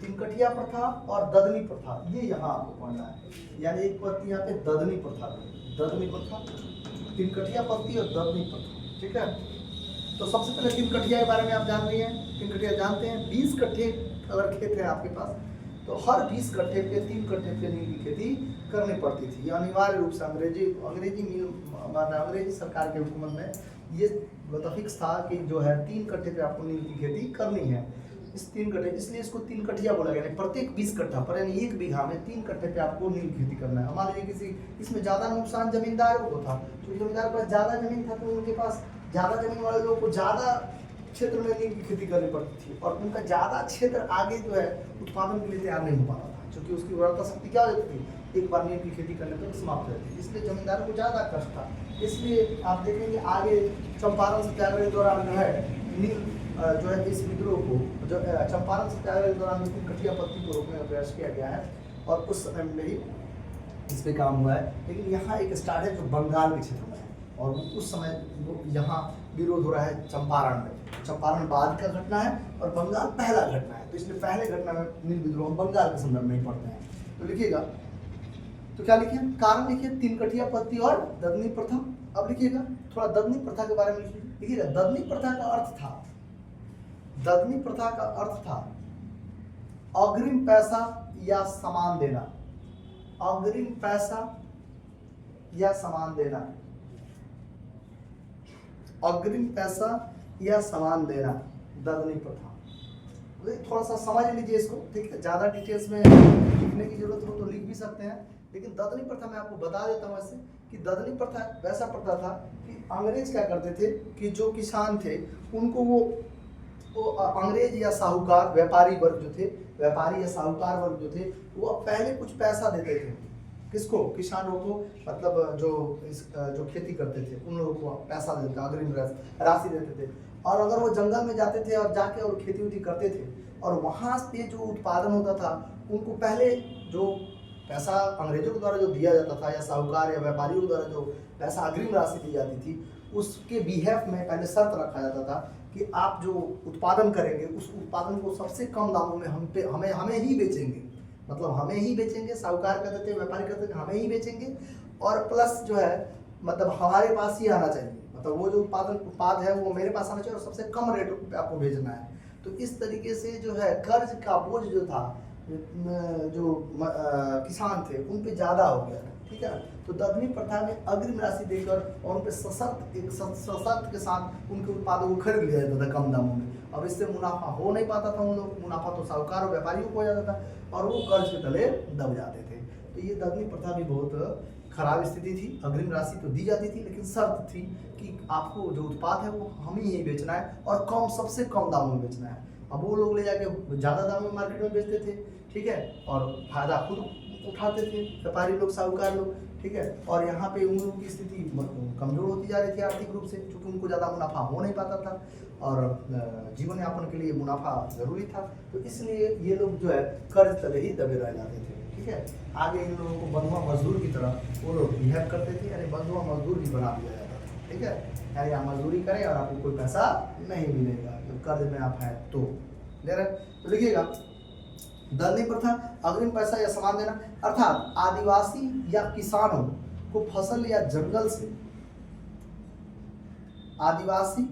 तिनकठिया प्रथा और ददनी प्रथा ये यहाँ आपको पढ़ना है, यानी एक पद्धति यहाँ पे ददनी प्रथा, ददनी प्रथा, तिनकठिया पद्धति और ददनी प्रथा। ठीक है, तो सबसे पहले तिनकठिया के बारे में आप जान रही हैं। तिनकठिया जानते हैं, 20 कट्ठे अगर खेत है आपके पास तो हर 20 कट्ठे पे 3 कट्ठे पे नील की खेती करनी पड़ती थी। ये अनिवार्य रूप से अंग्रेजी सरकार के हुकूमत में ये फिक्स था कि जो है 3 कट्ठे पे आपको नील की खेती करनी है। इस 3 कट्ठे, इसलिए इसको 3 कट्ठिया बोला गया। प्रत्येक 20 कट्ठा पर यानी 1 बीघा में 3 कट्ठे पे आपको नील की खेती करना है। मान लीजिए किसी इसमें ज़्यादा नुकसान जमींदारों को था, तो जमींदार के पास ज़्यादा जमीन था तो उनके पास ज़्यादा जमीन वाले लोगों को ज़्यादा क्षेत्र में नील की खेती करनी पड़ती थी, और उनका ज़्यादा क्षेत्र आगे जो है उत्पादन के लिए तैयार नहीं हो पाता था, क्योंकि उसकी उर्वरता शक्ति क्या हो जाती थी, एक बार नील की खेती करने पर समाप्त हो जाती थी। इसलिए जमींदारों को ज़्यादा कष्ट था। इसलिए आप देखेंगे आगे चंपारण सत्याग्रह के दौरान जो है नील जो है इस विद्रोह को, जो चंपारण सत्याग्रह के दौरान कठिया पद्धति को रोकने का प्रयास किया गया है, और उस समय में ही इस पे काम हुआ है। लेकिन यहाँ एक स्टार्ट है जो बंगाल के क्षेत्र में है, और उस समय यहाँ विरोध हो रहा है चंपारण में। चंपारण बाद का घटना है और बंगाल पहला घटना है, तो इसलिए पहले घटना में नील विद्रोह बंगाल के संदर्भ में ही पढ़ते हैं। तो लिखिएगा, तो क्या लिखिए, कारण लिखिए तिनकठिया पद्धति और ददनी प्रथा। अब लिखिएगा थोड़ा ददनी प्रथा के बारे में लिखिएगा। ददनी प्रथा का अर्थ था, ददनी प्रथा का अर्थ था अग्रिम पैसा या सामान देना, अग्रिम पैसा या सामान देना, अग्रिम पैसा या सामान देना, ददनी प्रथा। थोड़ा सा समझ लीजिए इसको, ठीक है। ज़्यादा डिटेल्स में लिखने की जरूरत हो तो लिख भी सकते हैं, लेकिन ददनी प्रथा मैं आपको बता देता हूँ ऐसे कि ददनी प्रथा वैसा प्रथा था कि अंग्रेज क्या करते थे कि जो किसान थे उनको वो अंग्रेज या साहूकार, व्यापारी वर्ग जो थे, व्यापारी या साहूकार वर्ग जो थे, वो पहले कुछ पैसा देते थे। किसको? किसानों को, मतलब जो खेती करते थे उन लोगों को पैसा देते थे, अग्रिम राशि देते थे। और अगर वो जंगल में जाते थे और जाके और खेती उती करते थे और वहाँ पे जो उत्पादन होता था उनको पहले जो पैसा अंग्रेजों के द्वारा जो दिया जाता था या साहूकार या व्यापारियों के द्वारा जो पैसा अग्रिम राशि दी जाती थी, उसके बिहेफ में पहले शर्त रखा जाता था कि आप जो उत्पादन करेंगे उस उत्पादन को सबसे कम दामों में हमें ही बेचेंगे, मतलब हमें ही बेचेंगे। साहूकार कहते थे, व्यापारी कहते थे हमें ही बेचेंगे, और प्लस जो है मतलब हमारे पास ही आना चाहिए, मतलब वो जो उत्पाद है वो मेरे पास आना चाहिए और सबसे कम रेट पे आपको भेजना है। तो इस तरीके से जो है कर्ज का बोझ जो था जो किसान थे उन पे ज़्यादा हो गया था, ठीक है ना। तो दंडनीय प्रथा में अग्रिम राशि देकर और उन पे सशर्त के साथ उनके उत्पादों को खरीद लिया जाता था कम दामों में। अब इससे मुनाफा हो नहीं पाता था, उन लोग मुनाफा तो साहूकार और व्यापारियों को हो जाता था और वो कर्ज के तले दब जाते थे। तो ये दंडनीय प्रथा भी बहुत खराब स्थिति थी। अग्रिम राशि तो दी जाती थी लेकिन शर्त थी कि आपको जो उत्पाद है वो हम ही बेचना है और सबसे कम दामों में बेचना है। अब वो लोग ले जाके ज़्यादा दामों में मार्केट में बेचते थे, ठीक है, और फायदा खुद उठाते थे व्यापारी लोग, साहूकार लोग, ठीक है। और यहाँ पे उन लोगों की स्थिति कमजोर होती जा रही थी आर्थिक रूप से, क्योंकि उनको ज़्यादा मुनाफा हो नहीं पाता था और जीवन यापन के लिए मुनाफा जरूरी था। तो इसलिए ये लोग जो है कर्ज तले ही दबे रह जाते थे, ठीक है। आगे इन लोगों को बंधुआ मजदूर की तरह वो लोग बिहेव करते थे, यानी बंधुआ मजदूर भी बना दिया जाता था, ठीक है। यानी आप मजदूरी करें और आपको कोई पैसा नहीं मिलेगा जब कर्ज में आप हैं तो। क्लियर है? तो लिखिएगा, दंडनीय प्रथा अग्रिम पैसा या सामान देना, अर्थात आदिवासी या किसानों को फसल या जंगल से, आदिवासी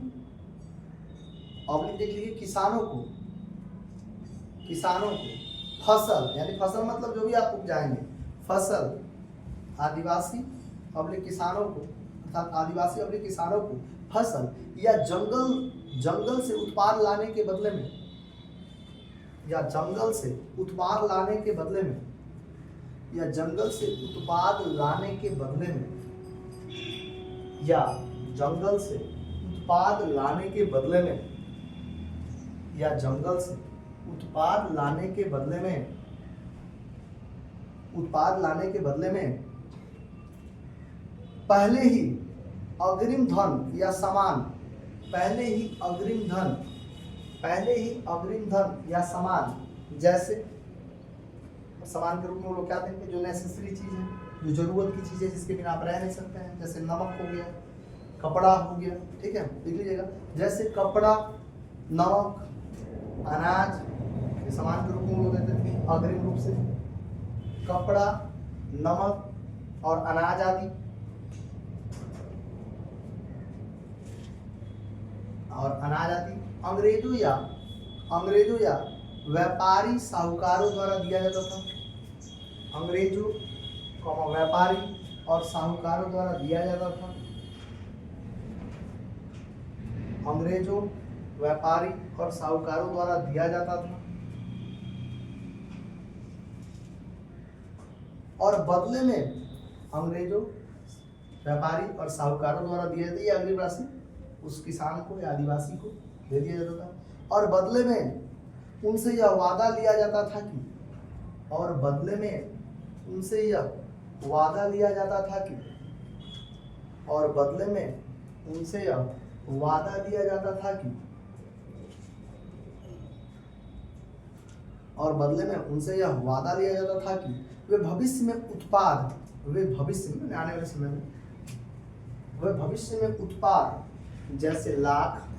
देख लीजिए, किसानों को फसल, यानी फसल मतलब जो भी आप उपजाएंगे, फसल, आदिवासी किसानों को, अर्थात आदिवासी किसानों को फसल या जंगल से उत्पाद लाने के बदले में, या जंगल से उत्पाद लाने के बदले में, या जंगल से उत्पाद लाने के बदले में, या जंगल से उत्पाद लाने के बदले में, या जंगल से उत्पाद लाने के बदले में, पहले ही अग्रिम धन या सामान, पहले ही अग्रिम धन या सामान, जैसे सामान के रूप में वो लोग क्या देंगे, जो नेसेसरी चीज है, जो जरूरत की चीज है, जिसके बिना आप रह नहीं सकते हैं, जैसे नमक हो गया, कपड़ा हो गया, ठीक है, लिख लीजिएगा, जैसे कपड़ा, नमक, अनाज, ये सामान के रूप में वो देते थे अग्रिम रूप से, कपड़ा, नमक और अनाज आदि, अंग्रेजों या व्यापारी साहूकारों द्वारा दिया जाता था। अंग्रेजों, व्यापारी और साहूकारों द्वारा दिया जाता था। अंग्रेजों, व्यापारी और साहूकारों द्वारा दिया जाता था और बदले में अंग्रेजों, व्यापारी और साहूकारों द्वारा दिया जाता, ये अग्रिम राशि उस किसान को या आदिवासी को दे दिया जाता था और बदले में उनसे यह वादा लिया जाता था कि, और बदले में उनसे यह वादा लिया जाता था कि, और बदले में उनसे यह वादा लिया जाता था कि, और बदले में उनसे यह वादा लिया जाता था कि वे भविष्य में उत्पाद, वे भविष्य में आने वाले समय में, वे भविष्य में उत्पाद जैसे लाख,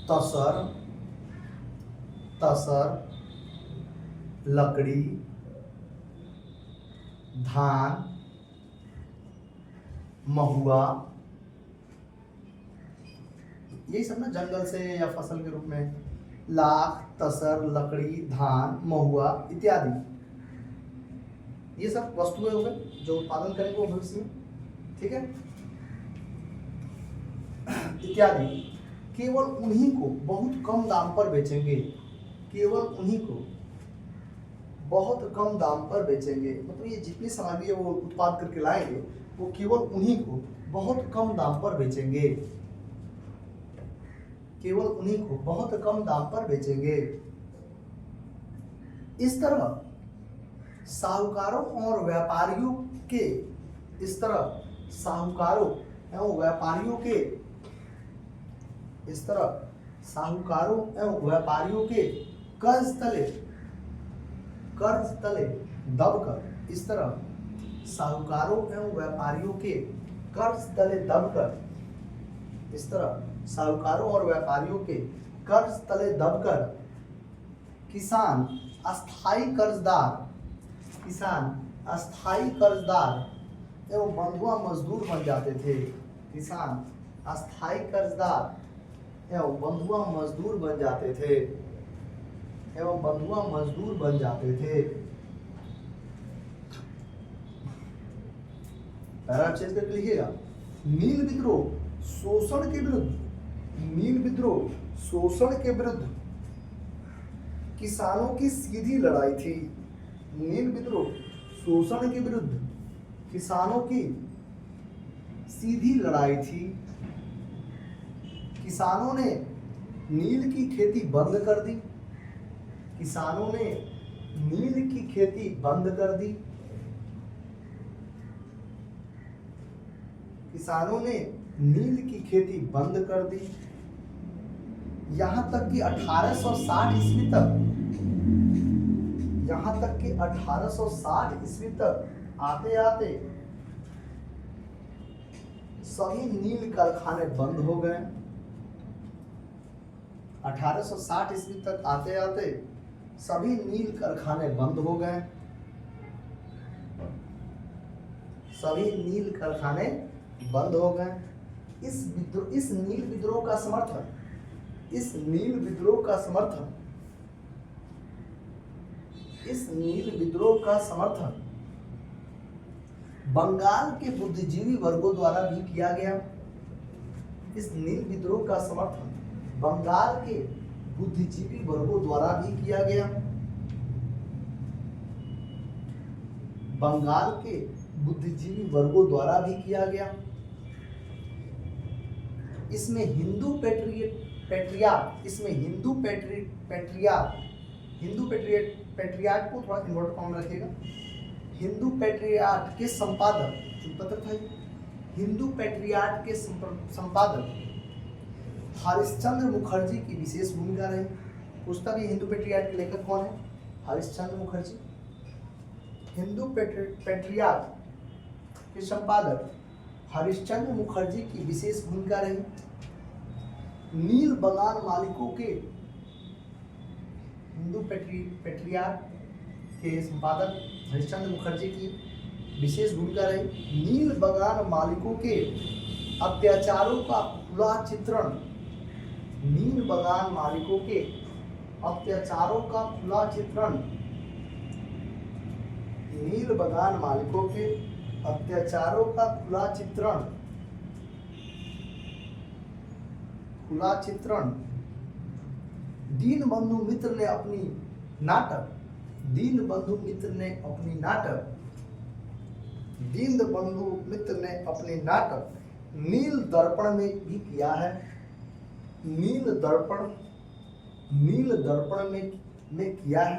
तसर, लकड़ी, धान, महुआ, यही सब ना जंगल से या फसल के रूप में, लाख, तसर, लकड़ी, धान, महुआ इत्यादि, ये सब वस्तुएं हो गए जो उत्पादन करेंगे वो भविष्य में, ठीक है, इत्यादि, केवल उन्हीं को बहुत कम दाम पर बेचेंगे, केवल उन्हीं को बहुत कम दाम पर बेचेंगे, मतलब ये जितनी सामग्री है वो उत्पाद करके लाएंगे वो केवल उन्हीं को बहुत कम दाम पर बेचेंगे, केवल उन्हीं को बहुत कम दाम पर बेचेंगे। इस तरह साहूकारों और व्यापारियों के, इस तरह साहूकारों एवं व्यापारियों के, इस तरह साहूकारों एवं व्यापारियों के कर्ज तले दबकर, इस तरह साहूकारों एवं व्यापारियों के कर्ज तले दबकर, इस तरह साहूकारों और व्यापारियों के कर्ज तले दबकर किसान अस्थाई कर्जदार एवं बंधुआ मजदूर बन जाते थे। किसान अस्थाई कर्जदार एवं बंधुआ मजदूर बन जाते थे, पैराग्राफ चेंज करके लिखिएगा। नील विद्रोह शोषण के विरुद्ध किसानों की सीधी लड़ाई थी। नील विद्रोह शोषण के विरुद्ध किसानों की सीधी लड़ाई थी। किसानों ने नील की खेती बंद कर दी। किसानों ने नील की खेती बंद कर दी। किसानों ने नील की खेती बंद कर दी। यहाँ तक कि 1860 ईस्वी तक आते आते सभी नील कारखाने बंद हो गए। 1860 ईस्वी तक आते आते सभी नील कारखाने बंद हो गए। सभी नील कारखाने बंद हो गए। इस नील विद्रोह का समर्थन बंगाल के बुद्धिजीवी वर्गों द्वारा भी किया गया। इस नील विद्रोह का समर्थन बंगाल के बुद्धिजीवी वर्गों द्वारा भी किया गया। बंगाल के बुद्धिजीवी वर्गों द्वारा भी किया गया। इसमें हिंदू पैट्रियार्ट को थोड़ा इन्वर्ट कॉमा रखिएगा। हिंदू पैट्रियार्ट के संपादक, हिंदू पैट्रियार्ट के संपादक हरिश्चंद्र मुखर्जी की विशेष भूमिका रही। पूछता भी हिंदू पैट्रियार्ट के लेखक कौन है? हरिश्चंद्र मुखर्जी। हिंदू पैट्रियार्ट के संपादक हरिश्चंद्र मुखर्जी की विशेष भूमिका रही। नील बगान मालिकों के, हिंदू पैट्रियार्ट के संपादक हरिश्चंद्र मुखर्जी की विशेष भूमिका रही। नील बगान मालिकों के अत्याचारों का खुला चित्रण, नील बगान मालिकों के अत्याचारों का खुला चित्रण, नील बगान मालिकों के अत्याचारों का खुला चित्रण दीनबंधु मित्र ने अपनी नाटक नील दर्पण में भी किया है। नील दर्पण में किया है।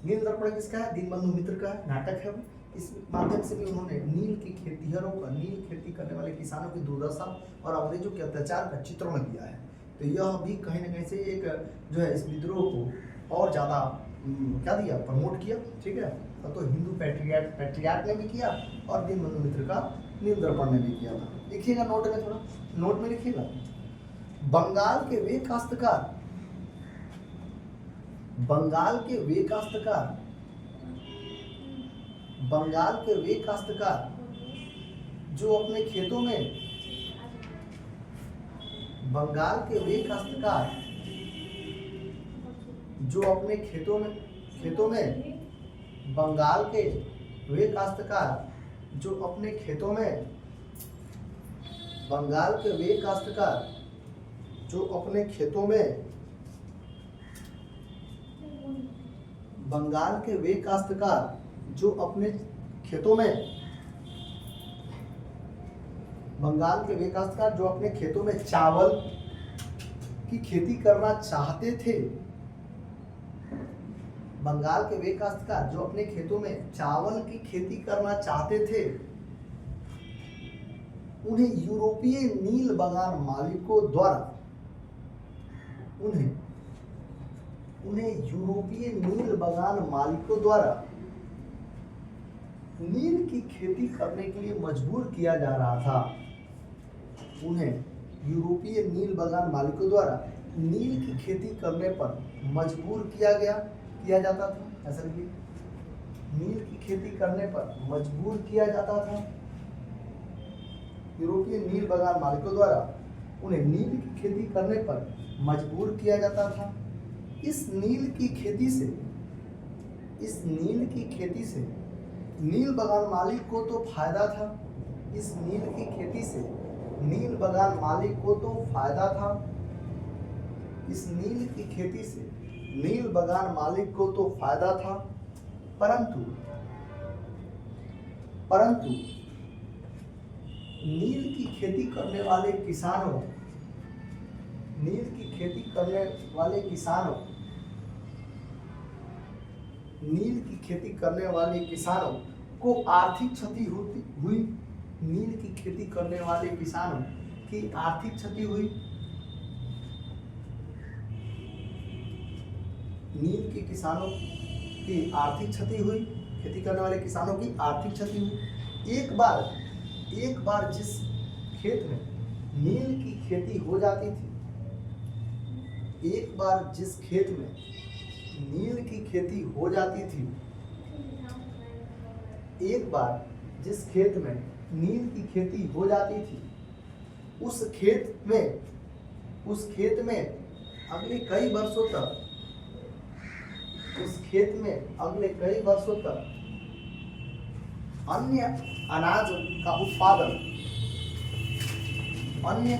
नील दर्पण किसका है? दीनबंधु मित्र का नाटक है। इस माध्यम से भी उन्होंने नील की खेतीहरों का, नील खेती करने वाले किसानों की दुर्दशा और अंग्रेजों के अत्याचार का चित्रण किया है। तो यह भी कहीं ना कहीं से एक जो है इस विद्रोह को और ज़्यादा क्या दिया, प्रमोट किया। ठीक है, तो हिंदू पैट्रियार्ट ने भी किया और दीनबंधु मित्र का नील दर्पण ने भी किया था। लिखिएगा नोट में, थोड़ा नोट में लिखिएगा। बंगाल के वे काश्तकार जो अपने खेतों में चावल की खेती करना चाहते थे। बंगाल के वे काश्तकार जो अपने खेतों में चावल की खेती करना चाहते थे, उन्हें यूरोपीय नील बगान मालिकों द्वारा उन्हें यूरोपीय नील बागान मालिकों द्वारा नील की खेती करने के लिए मजबूर किया जा रहा था। उन्हें यूरोपीय नील बागान मालिकों द्वारा नील की खेती करने पर मजबूर किया जाता था। ऐसा लिखिए, नील की खेती करने पर मजबूर किया जाता था। यूरोपीय नील बागान मालिकों द्वारा उन्हें नील की खेती करने पर मजबूर किया जाता था। इस नील की खेती से नील बागान मालिक को तो फायदा था। इस नील की खेती से नील बागान मालिक को तो फायदा था। इस नील की खेती से नील बागान मालिक को तो फायदा था, परंतु नील की खेती करने वाले किसानों को आर्थिक क्षति हुई। नील की खेती करने वाले किसानों की आर्थिक क्षति हुई। नील के किसानों की आर्थिक क्षति हुई। खेती करने वाले किसानों की आर्थिक क्षति हुई। एक बार जिस खेत में नील की खेती हो जाती थी, एक बार जिस खेत में नील की खेती हो जाती थी, एक बार जिस खेत में नील की खेती हो जाती थी, उस खेत में अगले कई वर्षों तक अन्य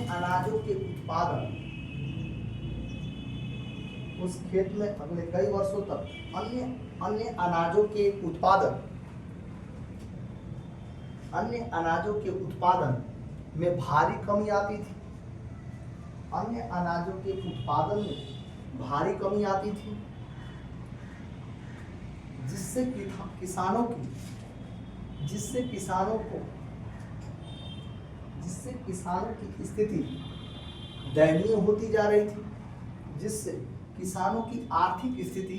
अनाजों के उत्पादन उस खेत में अगले कई वर्षों तक अन्य अनाजों के उत्पादन में भारी कमी आती थी। अन्य अनाजों के उत्पादन में भारी कमी आती थी, जिससे किसानों की स्थिति दयनीय होती जा रही थी। जिससे किसानों की आर्थिक स्थिति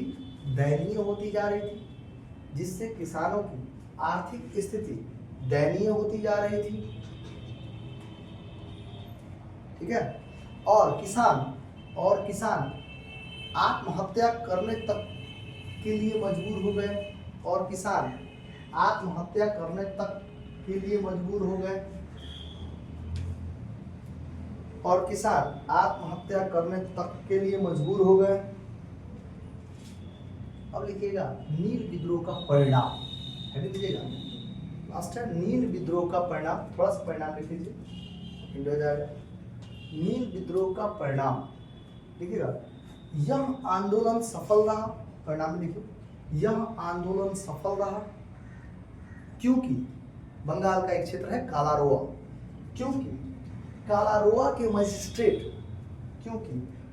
दयनीय होती जा रही थी। जिससे किसानों की आर्थिक स्थिति दयनीय होती जा रही थी। ठीक है। और किसान आत्महत्या करने तक के लिए मजबूर हो गए। और किसान आत्महत्या करने तक के लिए मजबूर हो गए। और किसान आत्महत्या करने तक के लिए मजबूर हो गए। अब लिखिएगा नील विद्रोह का परिणाम। हेडिंग लीजिएगा, लास्ट है नील विद्रोह का परिणाम। थोड़ा सा परिणाम लिख लीजिए, हिंट हो जाएगा। नील विद्रोह का परिणाम लिखिएगा, यह आंदोलन सफल रहा। परिणाम लिखिए, यह आंदोलन सफल रहा क्योंकि बंगाल का एक क्षेत्र है कालारोआ। क्योंकि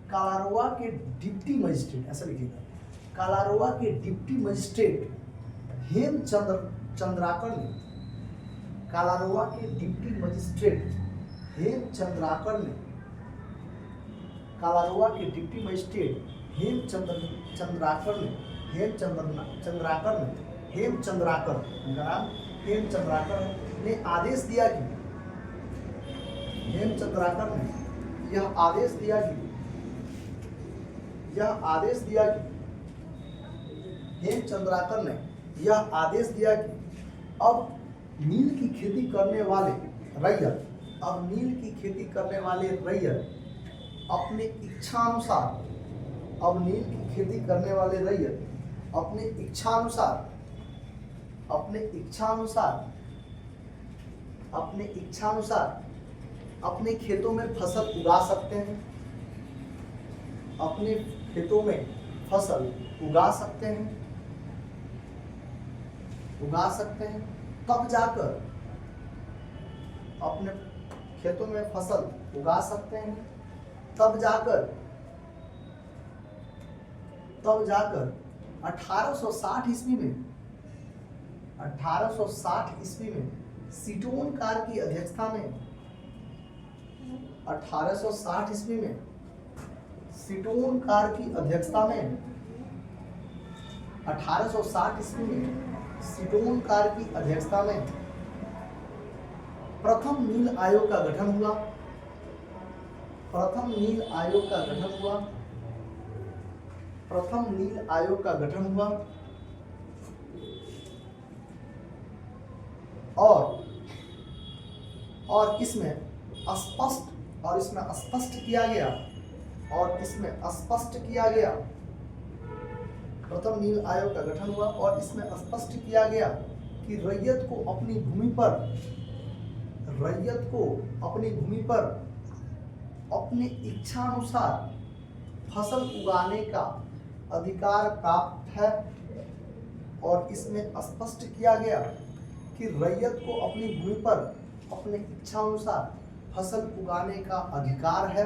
कालारोआ के डिप्टी मजिस्ट्रेट, ऐसा लिखिएगा, कालारोआ के डिप्टी मजिस्ट्रेट हेमचंद्राकर ने कालारोआ के डिप्टी मजिस्ट्रेट हेमचंद्राकर ने आदेश दिया कि अब नील की खेती करने वाले रैयत अपने इच्छानुसार अपने खेतों में फसल उगा सकते हैं। तब जाकर अपने खेतों में फसल उगा सकते हैं। तब जाकर 1860 ईस्वी में सीटोन कार की अध्यक्षता में 1860 ईस्वी में सीटोन कार की अध्यक्षता में 1860 ईस्वी में सीटोन कार की अध्यक्षता में प्रथम नील आयोग का गठन हुआ। प्रथम नील आयोग का गठन हुआ। प्रथम नील आयोग का गठन हुआ और इसमें स्पष्ट किया गया प्रथम नील आयोग का गठन हुआ और इसमें स्पष्ट किया गया कि रैयत को अपनी भूमि पर अपने इच्छानुसार फसल उगाने का अधिकार प्राप्त है। और इसमें स्पष्ट किया गया कि रैयत को अपनी भूमि पर अपने इच्छानुसार फसल उगाने का अधिकार है।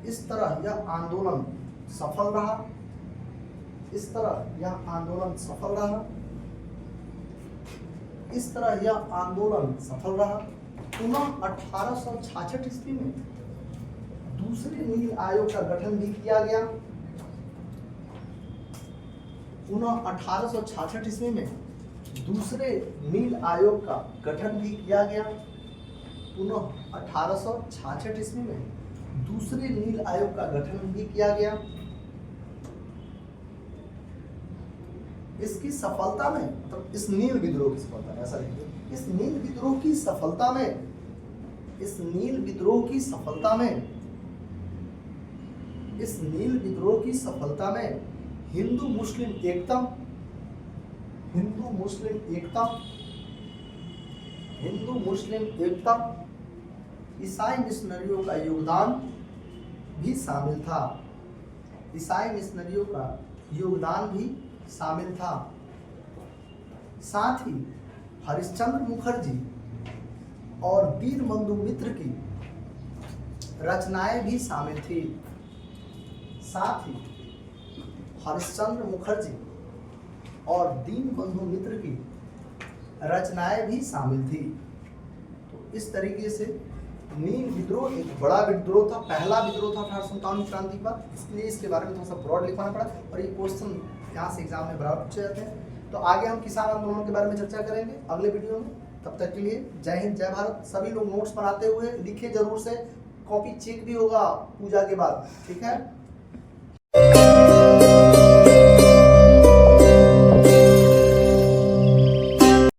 इस तरह यह आंदोलन सफल रहा। इस तरह यह आंदोलन सफल रहा। पुनः 1866 ईस्वी में दूसरे नील आयोग का गठन भी किया गया। पुनः 1866 ईस्वी में दूसरे नील आयोग का गठन भी किया गया। पुनः 1866 ईस्वी में दूसरे नील आयोग का गठन भी किया गया। इसकी सफलता में मतलब इस नील विद्रोह की सफलता में, ऐसा लिखिए, इस नील विद्रोह की सफलता में हिंदू मुस्लिम एकता, ईसाई मिशनरियों का योगदान भी शामिल था। साथ ही हरिश्चंद्र मुखर्जी और दीनबंधु मित्र की रचनाएं भी शामिल थी। हरिश्चंद्र मुखर्जी और दीनबंधु मित्र की रचनाएं भी शामिल थी। तो इस तरीके से नील विद्रोह एक बड़ा विद्रोह था, पहला विद्रोह था 1857 की क्रांति का, इसलिए इसके बारे में थोड़ा सा ब्रॉड लिखवाना पड़ा और ये क्वेश्चन यहाँ से एग्जाम में बराबर पूछे जाते हैं। तो आगे हम किसान आंदोलन के बारे में चर्चा करेंगे अगले वीडियो में। तब तक के लिए जय हिंद, जय भारत। सभी लोग नोट्स बनाते हुए लिखे जरूर से, कॉपी चेक भी होगा पूजा के बाद, ठीक है।